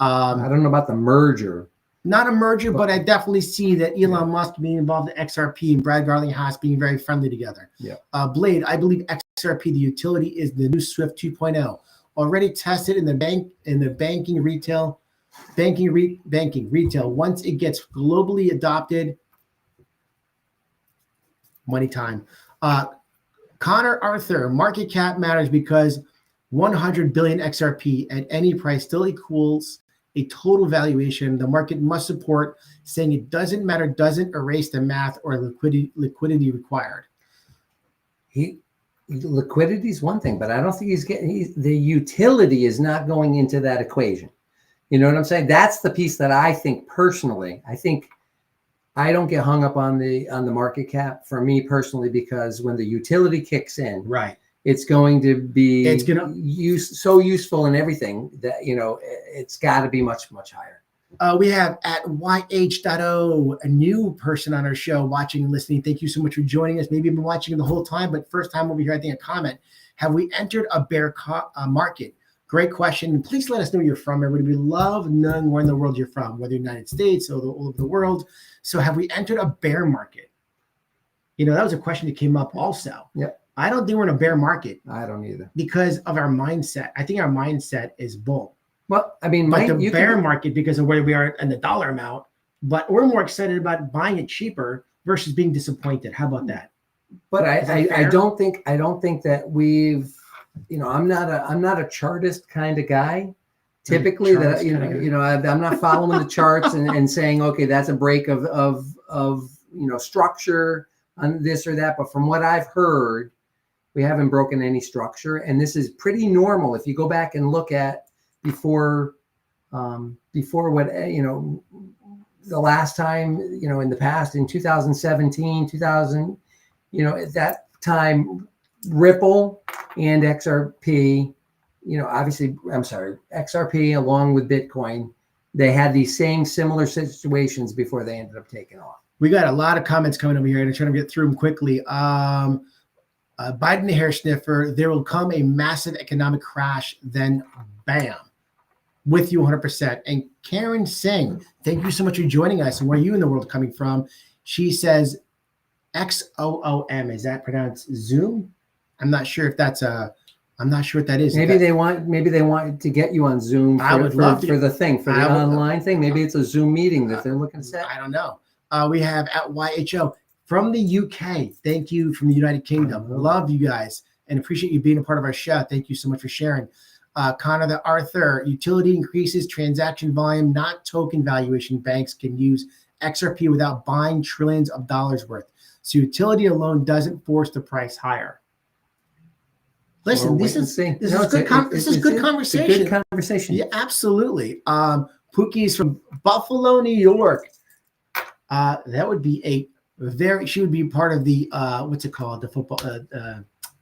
Speaker 2: I don't know about the merger.
Speaker 1: Not a merger, but I definitely see that Elon Musk being involved in XRP and Brad Garlinghouse being very friendly together.
Speaker 2: Yeah.
Speaker 1: Blade, I believe XRP, the utility, is the new Swift 2.0. Already tested in the banking retail. Banking retail. Once it gets globally adopted, money time. Connor Arthur, market cap matters because 100 billion XRP at any price still equals a total valuation. The market must support, saying it doesn't matter, doesn't erase the math or liquidity required.
Speaker 2: Liquidity is one thing, but I don't think the utility is not going into that equation. You know what I'm saying? That's the piece that I think personally. I think I don't get hung up on the market cap for me personally, because when the utility kicks in,
Speaker 1: right,
Speaker 2: it's going to be so useful in everything that it's got to be much higher.
Speaker 1: We have at YH.O, a new person on our show watching and listening. Thank you so much for joining us. Maybe you've been watching the whole time, but first time over here, I think a comment. Have we entered a bear market? Great question. Please let us know where you're from, everybody. We love knowing where in the world you're from, whether United States or all over the world. So have we entered a bear market? That was a question that came up also.
Speaker 2: Yep.
Speaker 1: I don't think we're in a bear market.
Speaker 2: I don't either.
Speaker 1: Because of our mindset. I think our mindset is bull.
Speaker 2: Well, I mean,
Speaker 1: the bear market because of where we are and the dollar amount, but we're more excited about buying it cheaper versus being disappointed. How about that?
Speaker 2: But I don't think that we've, I'm not a chartist kind of guy. Typically, I'm not following the charts and saying, okay, that's a break of structure on this or that. But from what I've heard, we haven't broken any structure, and this is pretty normal. If you go back and look at before what the last time, in the past, in 2017, 2000, at that time, Ripple and XRP, XRP along with Bitcoin, they had these similar situations before they ended up taking off.
Speaker 1: We got a lot of comments coming over here, and I'm trying to get through them quickly. Biden the hair sniffer, there will come a massive economic crash, then bam. With you 100%. And Karen Singh, thank you so much for joining us. And where are you in the world coming from? She says XOOM. Is that pronounced Zoom? I'm not sure if that's I'm not sure what that is.
Speaker 2: Maybe they want to get you on Zoom for the online thing. Maybe it's a Zoom meeting that they're looking to set.
Speaker 1: I don't know. We have at YHO from the UK. Thank you from the United Kingdom. Love you guys and appreciate you being a part of our show. Thank you so much for sharing. Connor the Arthur, utility increases transaction volume, not token valuation. Banks can use XRP without buying trillions of dollars worth. So utility alone doesn't force the price higher. Listen, this is good conversation.
Speaker 2: It's a good conversation.
Speaker 1: Yeah, absolutely. Pookie's from Buffalo, New York. That would be she would be part of the what's it called? The football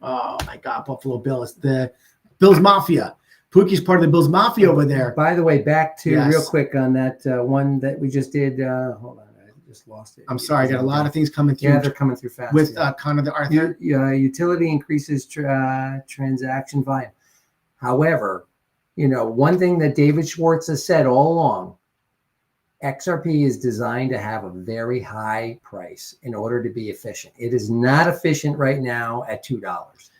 Speaker 1: oh my God, Buffalo Bills. The Bills Mafia. Pookie's part of the Bills Mafia over there.
Speaker 2: By the way, back to
Speaker 1: Yes.
Speaker 2: real quick on that one that we just did. Hold on, I just lost it.
Speaker 1: I'm sorry, I got a lot of things coming through.
Speaker 2: Yeah, they're coming through fast.
Speaker 1: with Connor the Arthur.
Speaker 2: Utility increases transaction volume. However, one thing that David Schwartz has said all along, XRP is designed to have a very high price in order to be efficient. It is not efficient right now at $2.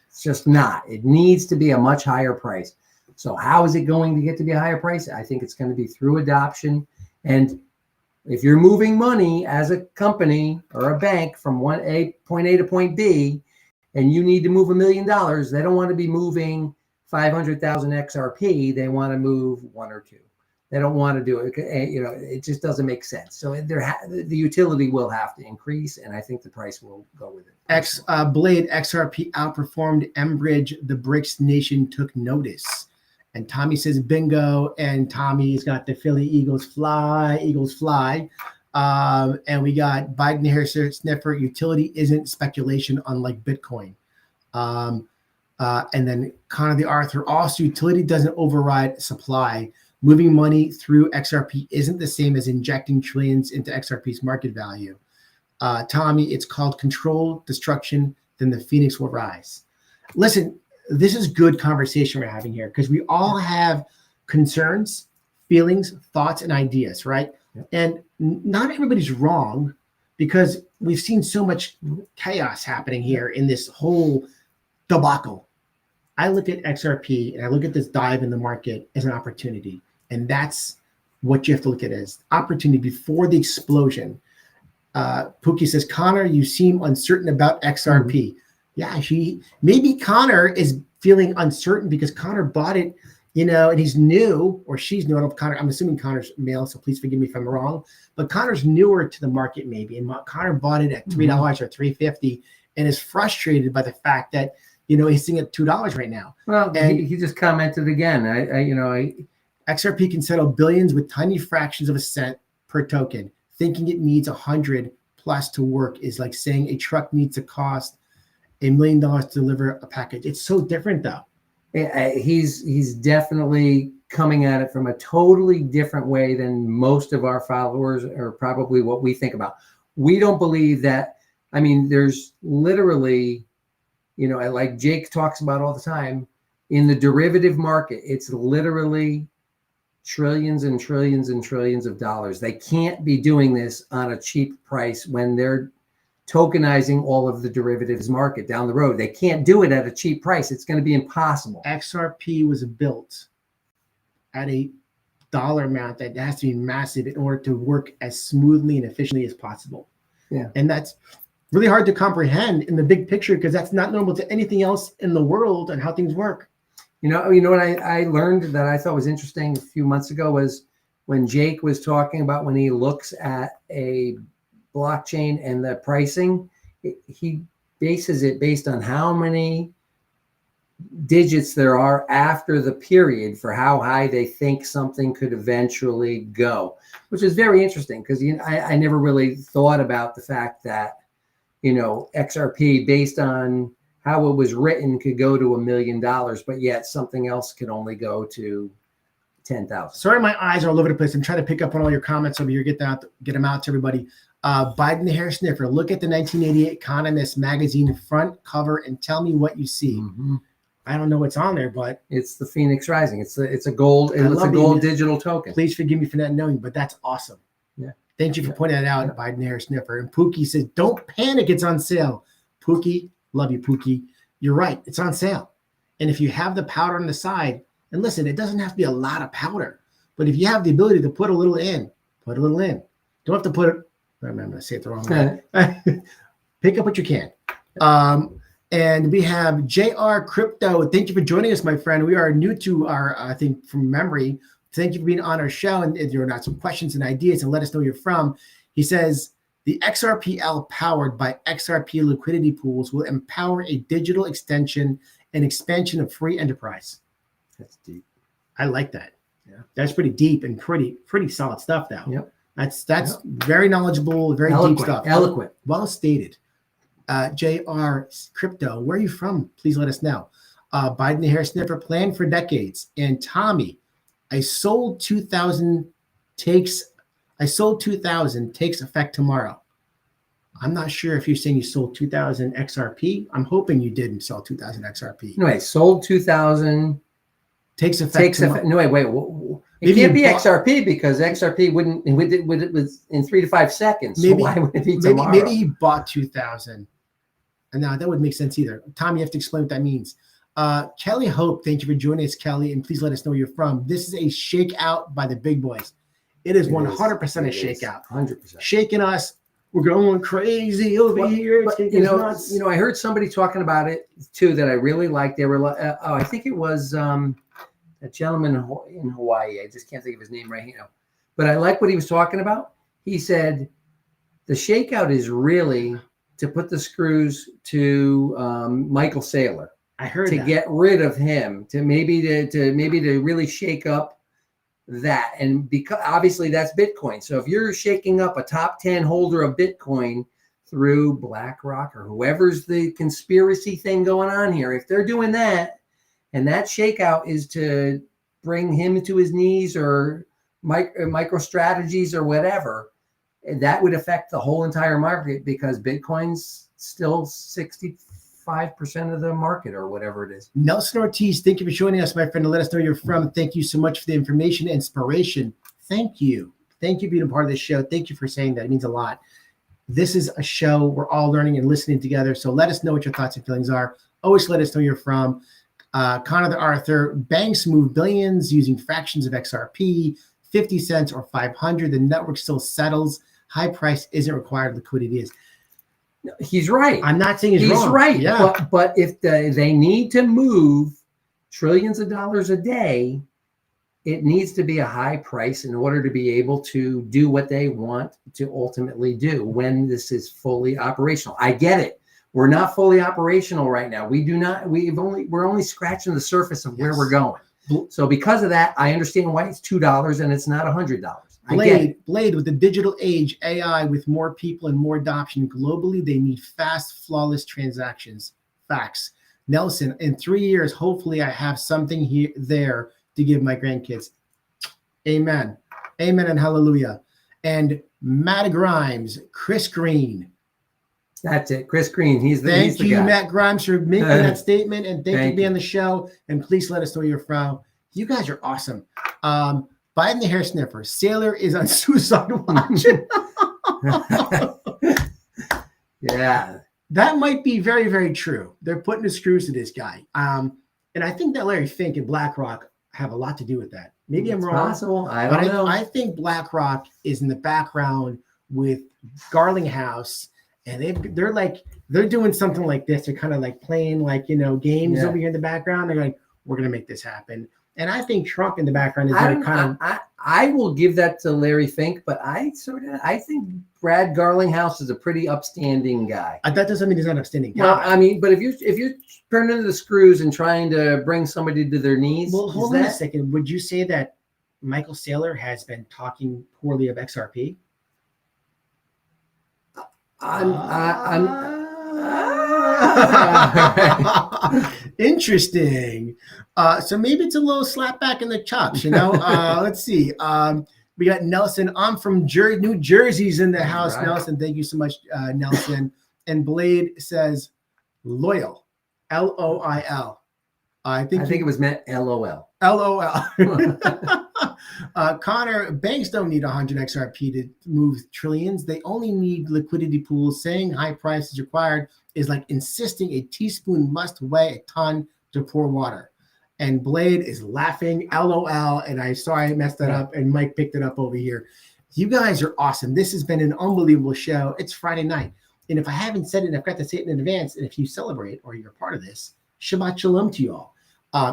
Speaker 2: It's just not. It needs to be a much higher price. So how is it going to get to be a higher price? I think it's going to be through adoption. And if you're moving money as a company or a bank from point A to point B, and you need to move $1 million, they don't want to be moving 500,000 XRP. They want to move 1 or 2. They don't want to do it. It just doesn't make sense. So the utility will have to increase, and I think the price will go with it.
Speaker 1: Blade XRP outperformed Enbridge. The BRICS nation took notice. And Tommy says bingo. And Tommy's got the Philly Eagles fly. And we got Biden Harris sniffer. Utility isn't speculation, unlike Bitcoin. And then Connor the Arthur. Also, utility doesn't override supply. Moving money through XRP isn't the same as injecting trillions into XRP's market value. Tommy, it's called controlled destruction, then the phoenix will rise. Listen, this is good conversation we're having here because we all have concerns, feelings, thoughts, and ideas, right?
Speaker 2: Yep.
Speaker 1: And not everybody's wrong because we've seen so much chaos happening here in this whole debacle. I look at XRP and I look at this dive in the market as an opportunity. And that's what you have to look at as opportunity before the explosion. Pookie says, Connor, you seem uncertain about XRP. Yeah, maybe Connor is feeling uncertain because Connor bought it, and he's new, or she's new. I don't know if Connor, I'm assuming Connor's male, so please forgive me if I'm wrong. But Connor's newer to the market, maybe, and Connor bought it at $3 or $3.50 and is frustrated by the fact that he's sitting at $2 right now.
Speaker 2: Well, and he just commented again.
Speaker 1: XRP can settle billions with tiny fractions of a cent per token. Thinking it needs 100 plus to work is like saying a truck needs to cost $1 million to deliver a package. It's so different, though.
Speaker 2: He's definitely coming at it from a totally different way than most of our followers, or probably what we think about. We don't believe that. I mean, there's literally, like Jake talks about all the time, in the derivative market, it's literally trillions and trillions and trillions of dollars. They can't be doing this on a cheap price when they're tokenizing all of the derivatives market down the road. They can't do it at a cheap price. It's going to be impossible.
Speaker 1: XRP was built at a dollar amount that has to be massive in order to work as smoothly and efficiently as possible.
Speaker 2: Yeah.
Speaker 1: And that's really hard to comprehend in the big picture because that's not normal to anything else in the world and how things work.
Speaker 2: What I learned that I thought was interesting a few months ago was when Jake was talking about when he looks at a blockchain and the pricing, he bases it based on how many digits there are after the period for how high they think something could eventually go, which is very interesting because I never really thought about the fact that XRP based on how it was written could go to $1 million, but yet something else could only go to 10,000.
Speaker 1: Sorry, my eyes are all over the place. I'm trying to pick up on all your comments over here. Get them out to everybody. Biden the hair sniffer. Look at the 1988 Economist magazine front cover and tell me what you see.
Speaker 2: Mm-hmm.
Speaker 1: I don't know what's on there, but
Speaker 2: it's the Phoenix Rising. It's a gold digital token.
Speaker 1: Please forgive me for not knowing, but that's awesome.
Speaker 2: Yeah.
Speaker 1: Thank you for pointing that out, Biden the hair sniffer. And Pookie says, "Don't panic. It's on sale." Pookie. Love you, Pookie. You're right. It's on sale. And if you have the powder on the side, and listen, it doesn't have to be a lot of powder, but if you have the ability to put a little in, put a little in. Don't have to put it, I'm going to say it the wrong way. Pick up what you can. And we have JR Crypto. Thank you for joining us, my friend. We are new to our, I think from memory. Thank you for being on our show. And if you're not some questions and ideas and let us know where you're from. He says, the XRPL powered by XRP liquidity pools will empower a digital extension and expansion of free enterprise.
Speaker 2: That's deep.
Speaker 1: I like that.
Speaker 2: Yeah.
Speaker 1: That's pretty deep and pretty solid stuff though.
Speaker 2: Yep.
Speaker 1: That's very knowledgeable, very deep stuff.
Speaker 2: Eloquent.
Speaker 1: Well stated. JR Crypto, where are you from? Please let us know. Biden the hair sniffer planned for decades. And Tommy, I sold 2,000 takes effect tomorrow. I'm not sure if you're saying you sold 2,000 XRP. I'm hoping you didn't sell 2,000 XRP.
Speaker 2: No, I sold 2,000.
Speaker 1: Takes effect.
Speaker 2: No, wait. It
Speaker 1: Maybe
Speaker 2: can't be
Speaker 1: you bought-
Speaker 2: XRP because XRP wouldn't. It was in 3 to 5 seconds. So
Speaker 1: Maybe-
Speaker 2: why would it be tomorrow?
Speaker 1: Maybe he bought 2,000. And now that would make sense either. Tom, you have to explain what that means. Kelly Hope, thank you for joining us, Kelly, and please let us know where you're from. This is a shakeout by the big boys. It is 100% a shakeout.
Speaker 2: 100%.
Speaker 1: Shaking us. We're going crazy over here.
Speaker 2: But, I heard somebody talking about it too that I really liked. They were like, I think it was a gentleman in Hawaii. I just can't think of his name right now. But I like what he was talking about. He said the shakeout is really to put the screws to Michael Saylor.
Speaker 1: I heard
Speaker 2: to
Speaker 1: that.
Speaker 2: get rid of him, to really shake up that. And because obviously that's Bitcoin. So if you're shaking up a top 10 holder of Bitcoin through BlackRock or whoever's the conspiracy thing going on here, if they're doing that, and that shakeout is to bring him to his knees or micro strategies or whatever, that would affect the whole entire market because Bitcoin's still 65% of the market or whatever it is.
Speaker 1: Nelson Ortiz, thank you for joining us, my friend, to let us know where you're from. Thank you so much for the information and inspiration. Thank you. Thank you for being a part of this show. Thank you for saying that. It means a lot. This is a show. We're all learning and listening together. So let us know what your thoughts and feelings are. Always let us know where you're from. Connor the Arthur, banks move billions using fractions of XRP, 50 cents or 500. The network still settles. High price isn't required. Liquidity is.
Speaker 2: He's right.
Speaker 1: I'm not saying he's wrong.
Speaker 2: right.
Speaker 1: Yeah.
Speaker 2: But if they need to move trillions of dollars a day, it needs to be a high price in order to be able to do what they want to ultimately do when this is fully operational. I get it. We're not fully operational right now. We're only scratching the surface of where we're going. So because of that, I understand why it's $2 and it's not $100.
Speaker 1: Blade, with the digital age, AI with more people and more adoption globally, they need fast, flawless transactions. Facts. Nelson, in 3 years, hopefully I have something there to give my grandkids. Amen. Amen and hallelujah. And Matt Grimes, Chris Green.
Speaker 2: That's it. Chris Green. He's the
Speaker 1: Thank you,
Speaker 2: guy.
Speaker 1: Matt Grimes, for making that statement. And thank you for being
Speaker 2: you.
Speaker 1: on the show. And please let us know where you're from. You guys are awesome. Biden the hair sniffer. Saylor is on suicide watch.
Speaker 2: Yeah.
Speaker 1: That might be very, very true. They're putting the screws to this guy. And I think that Larry Fink and BlackRock have a lot to do with that. Maybe I'm wrong.
Speaker 2: Possible. I don't know.
Speaker 1: I think BlackRock is in the background with Garlinghouse, and they're doing something like this. They're kind of like playing games over here in the background. They're like, we're gonna make this happen. And I think Trump in the background is
Speaker 2: I will give that to Larry Fink, but I think Brad Garlinghouse is a pretty upstanding guy.
Speaker 1: that doesn't mean he's not an upstanding guy.
Speaker 2: Well, I mean, but if you're turning the screws and trying to bring somebody to their knees,
Speaker 1: well, hold on a second. Would you say that Michael Saylor has been talking poorly of XRP? Interesting. So maybe it's a little slap back in the chops, Let's see. We got Nelson. I'm from New Jersey's in the house. Right. Nelson, thank you so much, Nelson. And Blade says loyal, LOIL. I think
Speaker 2: it was meant LOL.
Speaker 1: LOL. Connor, banks don't need 100 XRP to move trillions. They only need liquidity pools. Saying high price is required is like insisting a teaspoon must weigh a ton to pour water. And Blade is laughing, LOL. And I messed that up, and Mike picked it up over here. You guys are awesome. This has been an unbelievable show. It's Friday night. And if I haven't said it, I've got to say it in advance. And if you celebrate or you're a part of this, Shabbat Shalom to you all.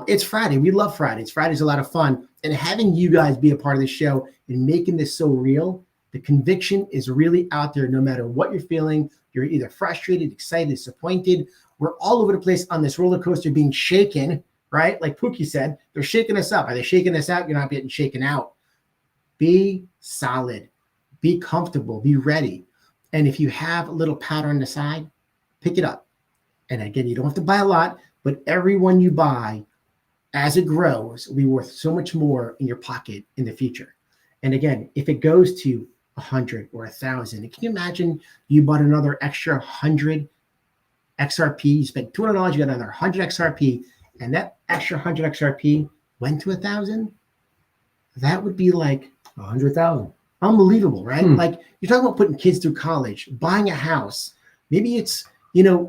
Speaker 1: It's Friday. We love Fridays. Friday's a lot of fun. And having you guys be a part of the show and making this so real, the conviction is really out there no matter what you're feeling. You're either frustrated, excited, disappointed. We're all over the place on this roller coaster being shaken, right? Like Pookie said, they're shaking us up. Are they shaking us out? You're not getting shaken out. Be solid. Be comfortable. Be ready. And if you have a little powder on the side, pick it up. And again, you don't have to buy a lot. but every one you buy, as it grows, will be worth so much more in your pocket in the future. And again, if it goes to 100 or 1,000, can you imagine you bought another extra 100 XRP, you spent $200, you got another 100 XRP, and that extra 100 XRP went to 1,000? That would be like
Speaker 2: 100,000.
Speaker 1: Unbelievable, right? Like you're talking about putting kids through college, buying a house. Maybe it's,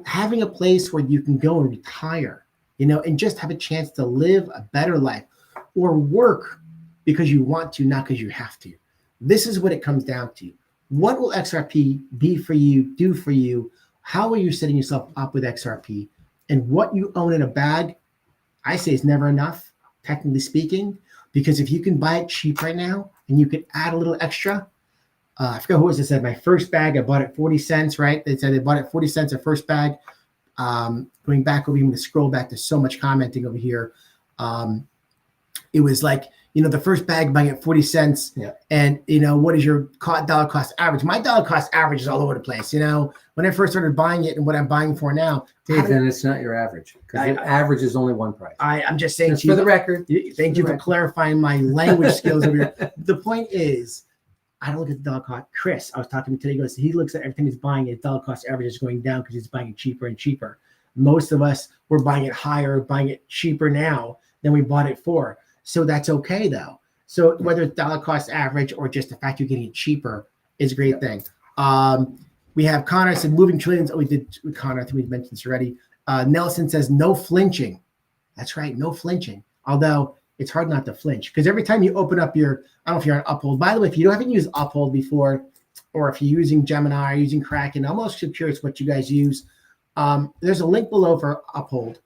Speaker 1: having a place where you can go and retire, and just have a chance to live a better life or work because you want to, not because you have to. This is what it comes down to. What will XRP be for you, do for you? How are you setting yourself up with XRP? And what you own in a bag, I say is never enough, technically speaking, because if you can buy it cheap right now and you could add a little extra, I forgot who was it said, my first bag, I bought it 40 cents, right? They said they bought it 40 cents a first bag. Going back over, even to scroll back, there's so much commenting over here. It was like, the first bag buying at 40 cents.
Speaker 2: Yeah.
Speaker 1: And, what is your dollar cost average? My dollar cost average is all over the place. When I first started buying it and what I'm buying for now.
Speaker 2: Dave, then it's not your average, because your average is only one price.
Speaker 1: I'm just saying
Speaker 2: Just
Speaker 1: to you.
Speaker 2: for the record.
Speaker 1: Thank you for clarifying my language skills over here. The point is, I don't look at the dollar cost. Chris, I was talking to him today, he looks at everything he's buying, his dollar cost average is going down because he's buying it cheaper and cheaper. Most of us, we're buying it higher, buying it cheaper now than we bought it for. So that's okay, though. So whether it's dollar cost average or just the fact you're getting it cheaper is a great thing. We have Connor said moving trillions. Oh, we did with Connor. I think we mentioned this already. Nelson says no flinching. That's right, no flinching. Although it's hard not to flinch because every time you open up I don't know if you're on Uphold. By the way, if you haven't used Uphold before, or if you're using Gemini or using Kraken, I'm also curious what you guys use. There's a link below for Uphold.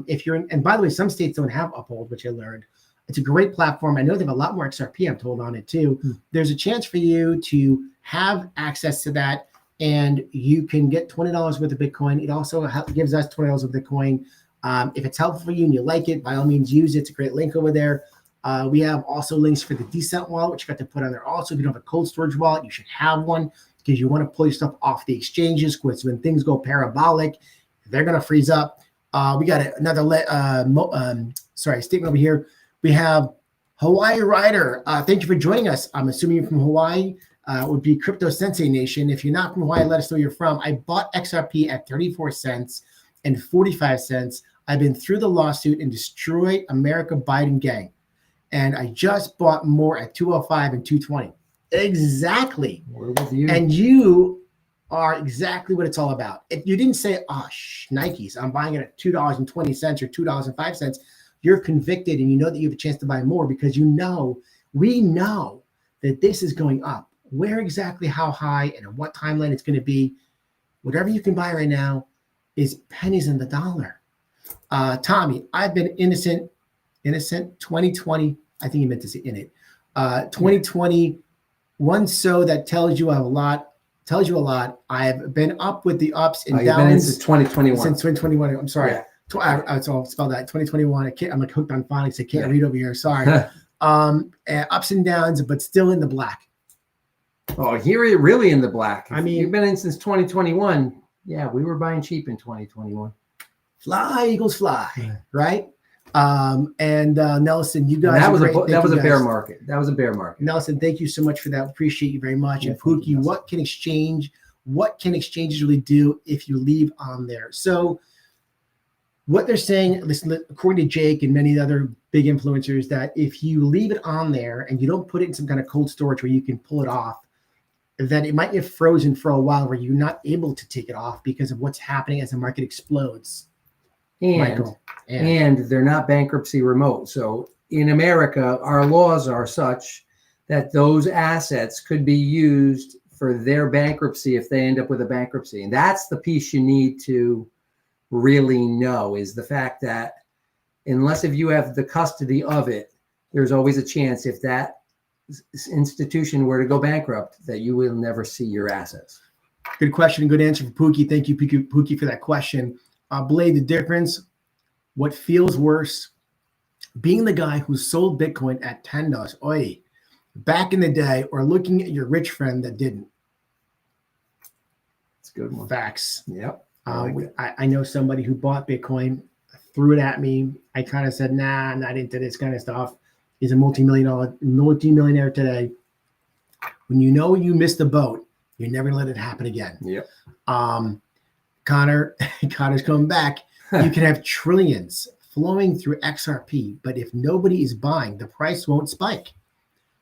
Speaker 1: If you're in, and by the way, some states don't have Uphold, which I learned. It's a great platform. I know they have a lot more XRP, I'm told, on it too. There's a chance for you to have access to that, and you can get $20 worth of Bitcoin. It also gives us $20 of Bitcoin. If it's helpful for you and you like it, by all means, use it. It's a great link over there. We have also links for the Decent wallet, which you got to put on there. Also, if you don't have a cold storage wallet, you should have one because you want to pull your stuff off the exchanges. Because when things go parabolic, they're going to freeze up. We got another statement over here. We have Hawaii Rider. Thank you for joining us. I'm assuming you're from Hawaii. It would be Crypto Sensei Nation. If you're not from Hawaii, let us know where you're from. I bought XRP at 34 cents and 45 cents. I've been through the lawsuit and Destroy America Biden gang. And I just bought more at 205 and 220. Exactly.
Speaker 2: We're with you.
Speaker 1: And you are exactly what it's all about. If you didn't say, Nikes, I'm buying it at $2.20 or $2.05. You're convicted and you know that you have a chance to buy more because we know that this is going up. Where exactly, how high, and at what timeline it's going to be, whatever you can buy right now is pennies in the dollar. Tommy, I've been innocent 2020. I think he meant to say in it. 2020, one so that tells you a lot. I've been up with the ups and
Speaker 2: You've
Speaker 1: downs
Speaker 2: been in since 2021.
Speaker 1: Since 2021. I'm sorry.
Speaker 2: Yeah.
Speaker 1: I spelled that 2021. I'm like hooked on phonics. I can't read over here. Sorry. Ups and downs, but still in the black.
Speaker 2: Oh, here you're really in the black.
Speaker 1: I mean,
Speaker 2: you've been in since 2021. Yeah, we were buying cheap in 2021.
Speaker 1: Fly, Eagles, fly, right? Nelson, you guys.
Speaker 2: That was a bear market. That was a bear market.
Speaker 1: Nelson, thank you so much for that. Appreciate you very much.
Speaker 2: Yeah,
Speaker 1: and Pookie, what can exchanges really do if you leave on there? So what they're saying, listen, according to Jake and many other big influencers, that if you leave it on there and you don't put it in some kind of cold storage where you can pull it off, that it might get frozen for a while where you're not able to take it off because of what's happening as the market explodes.
Speaker 2: And they're not bankruptcy remote. So in America, our laws are such that those assets could be used for their bankruptcy if they end up with a bankruptcy. And that's the piece you need to really know, is the fact that unless if you have the custody of it, there's always a chance if that institution were to go bankrupt that you will never see your assets.
Speaker 1: Good question and good answer for Pookie. Thank you, Pookie, for that question. Blade, the difference, what feels worse, being the guy who sold Bitcoin at $10, back in the day, or looking at your rich friend that didn't.
Speaker 2: It's a good one.
Speaker 1: Facts.
Speaker 2: Yep.
Speaker 1: I know somebody who bought Bitcoin threw it at me. I kind of said, nah, I'm not into this kind of stuff. He's a multimillionaire today. When you know you missed the boat, you're never gonna let it happen again.
Speaker 2: Yep.
Speaker 1: Connor's coming back. You can have trillions flowing through XRP, but if nobody is buying, the price won't spike.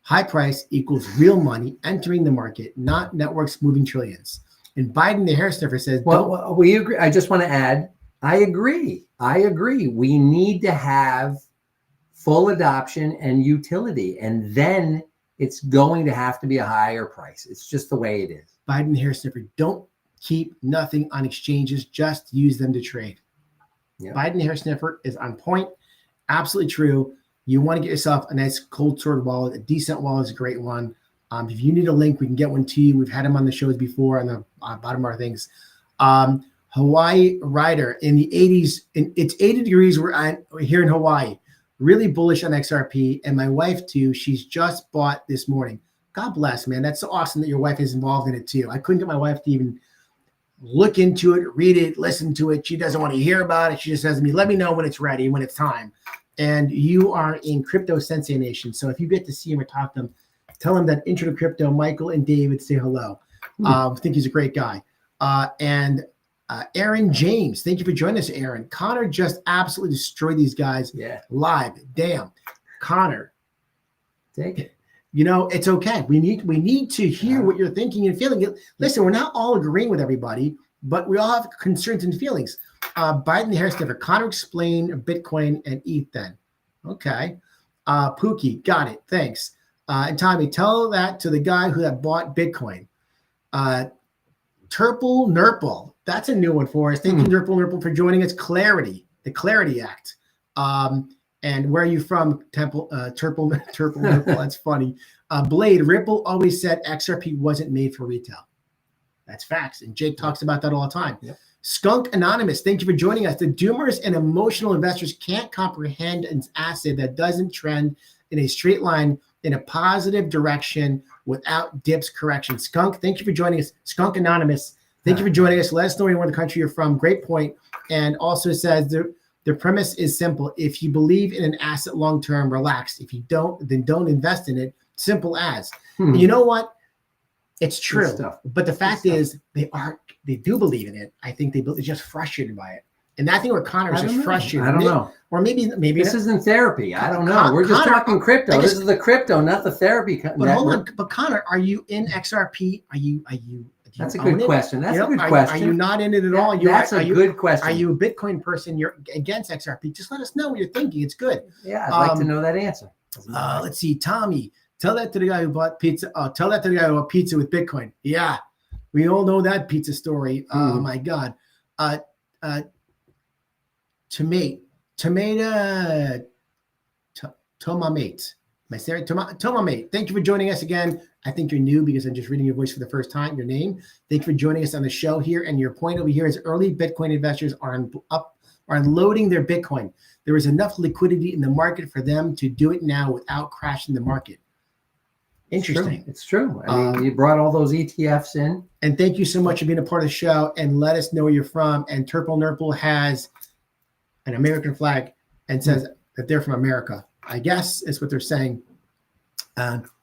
Speaker 1: High price equals real money entering the market, not networks moving trillions. And Biden, the hair sniffer, says,
Speaker 2: well, we agree. I just want to add, I agree. We need to have full adoption and utility, and then it's going to have to be a higher price. It's just the way it is.
Speaker 1: Biden, the hair sniffer, don't keep nothing on exchanges, just use them to trade. Yep. Biden, the hair sniffer, is on point. Absolutely true. You want to get yourself a nice cold sword wallet. A decent wallet is a great one. If you need a link, we can get one to you. We've had them on the shows before on the bottom of our things. Hawaii Rider in the 80s. It's 80 degrees. We're here in Hawaii. Really bullish on XRP. And my wife, too, she's just bought this morning. God bless, man. That's so awesome that your wife is involved in it, too. I couldn't get my wife to even look into it, read it, listen to it. She doesn't want to hear about it. She just says to me, let me know when it's ready, when it's time. And you are in Crypto Sensei Nation. So if you get to see him or talk to him, tell him that Intro to Crypto, Michael and David say hello. I think he's a great guy. And Aaron James, thank you for joining us, Aaron. Connor just absolutely destroyed these guys live. Damn. Connor.
Speaker 2: Take it.
Speaker 1: You know, it's okay. We need to hear what you're thinking and feeling. Listen, we're not all agreeing with everybody, but we all have concerns and feelings. Biden the hair sniffer. Connor explain Bitcoin and ETH then. Okay. Pookie, got it. Thanks. And Tommy, tell that to the guy who had bought Bitcoin. Turple Nurple. That's a new one for us. Thank you, Nurple Nurple, for joining us. Clarity, the Clarity Act. And where are you from, Turple Nurple? That's funny. Blade, Ripple always said XRP wasn't made for retail. That's facts. And Jake talks about that all the time. Yep. Skunk Anonymous, thank you for joining us. The doomers and emotional investors can't comprehend an asset that doesn't trend in a straight line in a positive direction without dips correction. Skunk, thank you for joining us. Skunk Anonymous, thank you for joining us. Let us know where in the country you're from. Great point. And also says the premise is simple. If you believe in an asset long-term, relax. If you don't, then don't invest in it. Simple as. You know what? It's true. But the fact is they do believe in it. I think they're just frustrated by it. And I think where Connor is just frustrated.
Speaker 2: I don't know.
Speaker 1: Or maybe
Speaker 2: this isn't therapy. I don't know. We're just talking crypto. This is the crypto, not the therapy.
Speaker 1: But hold on. But Connor, are you in XRP? Are you
Speaker 2: That's a good question. That's a good question.
Speaker 1: Are you not in it at all?
Speaker 2: That's a good question.
Speaker 1: Are you a Bitcoin person? You're against XRP? Just let us know what you're thinking. It's good.
Speaker 2: Yeah, I'd like to know that answer.
Speaker 1: Let's see. Tommy, tell that to the guy who bought pizza. Tell that to the guy who bought pizza with Bitcoin. Yeah, we all know that pizza story. Oh my God. Tomate. Tomamate. Tomamate. Thank you for joining us again. I think you're new because I'm just reading your voice for the first time, your name. Thank you for joining us on the show here. And your point over here is early Bitcoin investors are unloading their Bitcoin. There is enough liquidity in the market for them to do it now without crashing the market. Interesting.
Speaker 2: It's true. I mean, you brought all those ETFs in.
Speaker 1: And thank you so much for being a part of the show. And let us know where you're from. And Turple Nurple has an American flag and says that they're from America. I guess is what they're saying.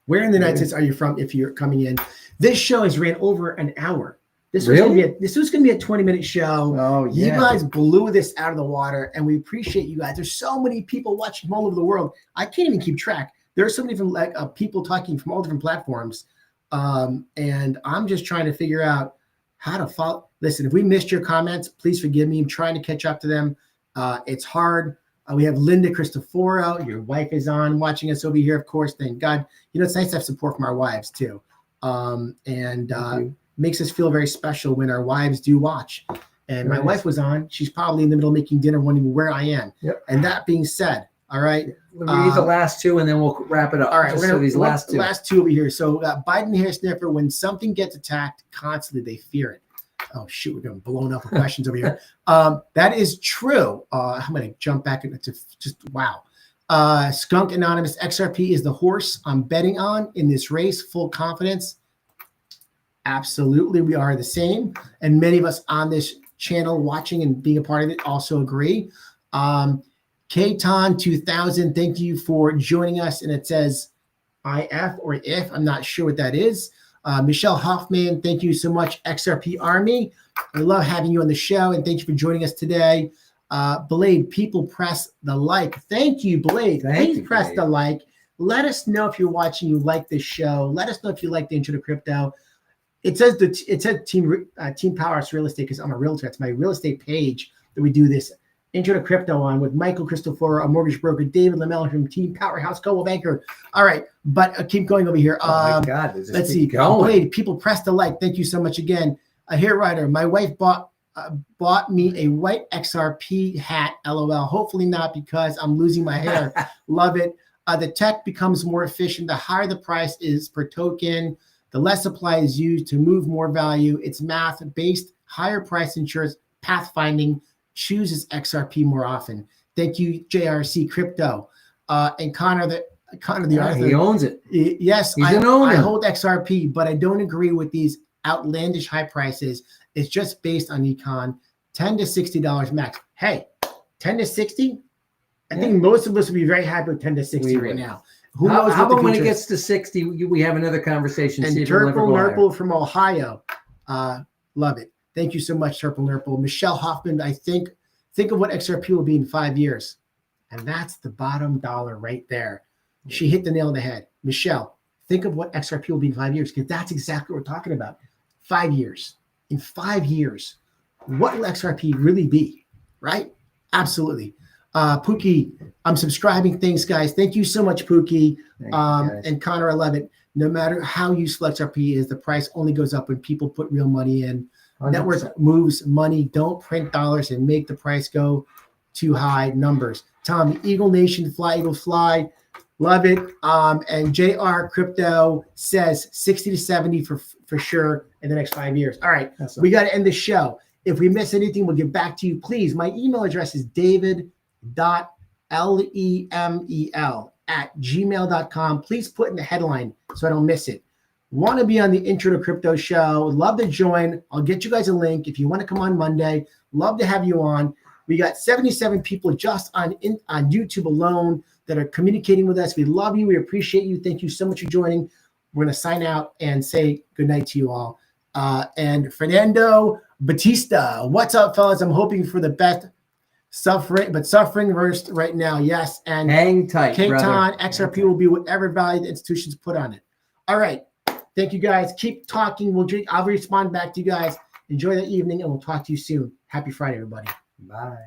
Speaker 1: Where in the United States are you from if you're coming in? This show has ran over an hour. This was going to be a 20-minute show.
Speaker 2: Oh, yeah.
Speaker 1: You guys blew this out of the water, and we appreciate you guys. There's so many people watching from all over the world. I can't even keep track. There are so many different people talking from all different platforms, and I'm just trying to figure out how to follow. Listen, if we missed your comments, please forgive me. I'm trying to catch up to them. It's hard. We have Linda Cristoforo. Your wife is on watching us over here, of course. Thank God. You know, it's nice to have support from our wives, too. Makes us feel very special when our wives do watch. And my wife was on. She's probably in the middle of making dinner, wondering where I am. Yep. And that being said, all right.
Speaker 2: Let me read the last two, and then we'll wrap it up.
Speaker 1: All right. We're going to
Speaker 2: these last
Speaker 1: two over here. So Biden hair sniffer, when something gets attacked constantly, they fear it. Oh, shoot, we're getting blown up with questions over here. That is true. I'm going to jump back into just wow. Skunk Anonymous, XRP is the horse I'm betting on in this race. Full confidence. Absolutely, we are the same. And many of us on this channel watching and being a part of it also agree. Katon 2000, thank you for joining us. And it says IF or if, I'm not sure what that is. Michelle Hoffman, thank you so much. XRP Army, I love having you on the show, and thank you for joining us today. Blade, people press the like. Thank you, Blade. Please press the like. Let us know if you're watching, you like this show. Let us know if you like the Intro to Crypto. It says Team Powerhouse Real Estate because I'm a realtor. It's my real estate page that we do this Intro to Crypto on with Michael Cristoforo, a mortgage broker, David Lamella from Team Powerhouse Global Banker. All right, but keep going over here.
Speaker 2: Oh my God,
Speaker 1: let's see. Blade, people press the like. Thank you so much again. A hair writer. My wife bought me a white XRP hat. LOL. Hopefully not because I'm losing my hair. Love it. The tech becomes more efficient. The higher the price is per token, the less supply is used to move more value. It's math-based. Higher price ensures pathfinding. Chooses XRP more often. Thank you, JRC Crypto. And Connor the author.
Speaker 2: He owns it.
Speaker 1: Yes,
Speaker 2: He's an owner.
Speaker 1: I hold XRP, but I don't agree with these outlandish high prices. It's just based on econ. $10 to $60 max. Hey, 10 to 60? I think most of us would be very happy with 10 to 60 right now. Who knows?
Speaker 2: How about when it gets to 60, we have another conversation.
Speaker 1: And Turple Nurple from Ohio. Love it. Thank you so much, Turple Nurple. Michelle Hoffman, I think of what XRP will be in 5 years. And that's the bottom dollar right there. She hit the nail on the head. Michelle, think of what XRP will be in 5 years, because that's exactly what we're talking about. 5 years. In 5 years, what will XRP really be? Right? Absolutely. Pookie, I'm subscribing. Thanks, guys. Thank you so much, Pookie. And Connor, I love it. No matter how useful XRP is, the price only goes up when people put real money in. 100%. Network moves money. Don't print dollars and make the price go too high. Numbers. Tom, Eagle Nation, fly, Eagles fly. Love it. And JR Crypto says 60 to 70 for sure in the next 5 years. All right. We got to end the show. If we miss anything, we'll get back to you. Please, my email address is david.lemel@gmail.com. Please put in the headline so I don't miss it. Want to be on the Intro to Crypto show? Love to join. I'll get you guys a link if you want to come on Monday. Love to have you on. We got 77 people just on YouTube alone that are communicating with us. We love you. We appreciate you. Thank you so much for joining. We're going to sign out and say good night to you all. And Fernando Batista, what's up, fellas? I'm hoping for the best. Suffering worst right now. Yes. And
Speaker 2: hang tight,
Speaker 1: Katon, XRP will be whatever value the institutions put on it. All right. Thank you, guys. Keep talking. I'll respond back to you guys. Enjoy the evening, and we'll talk to you soon. Happy Friday, everybody.
Speaker 2: Bye.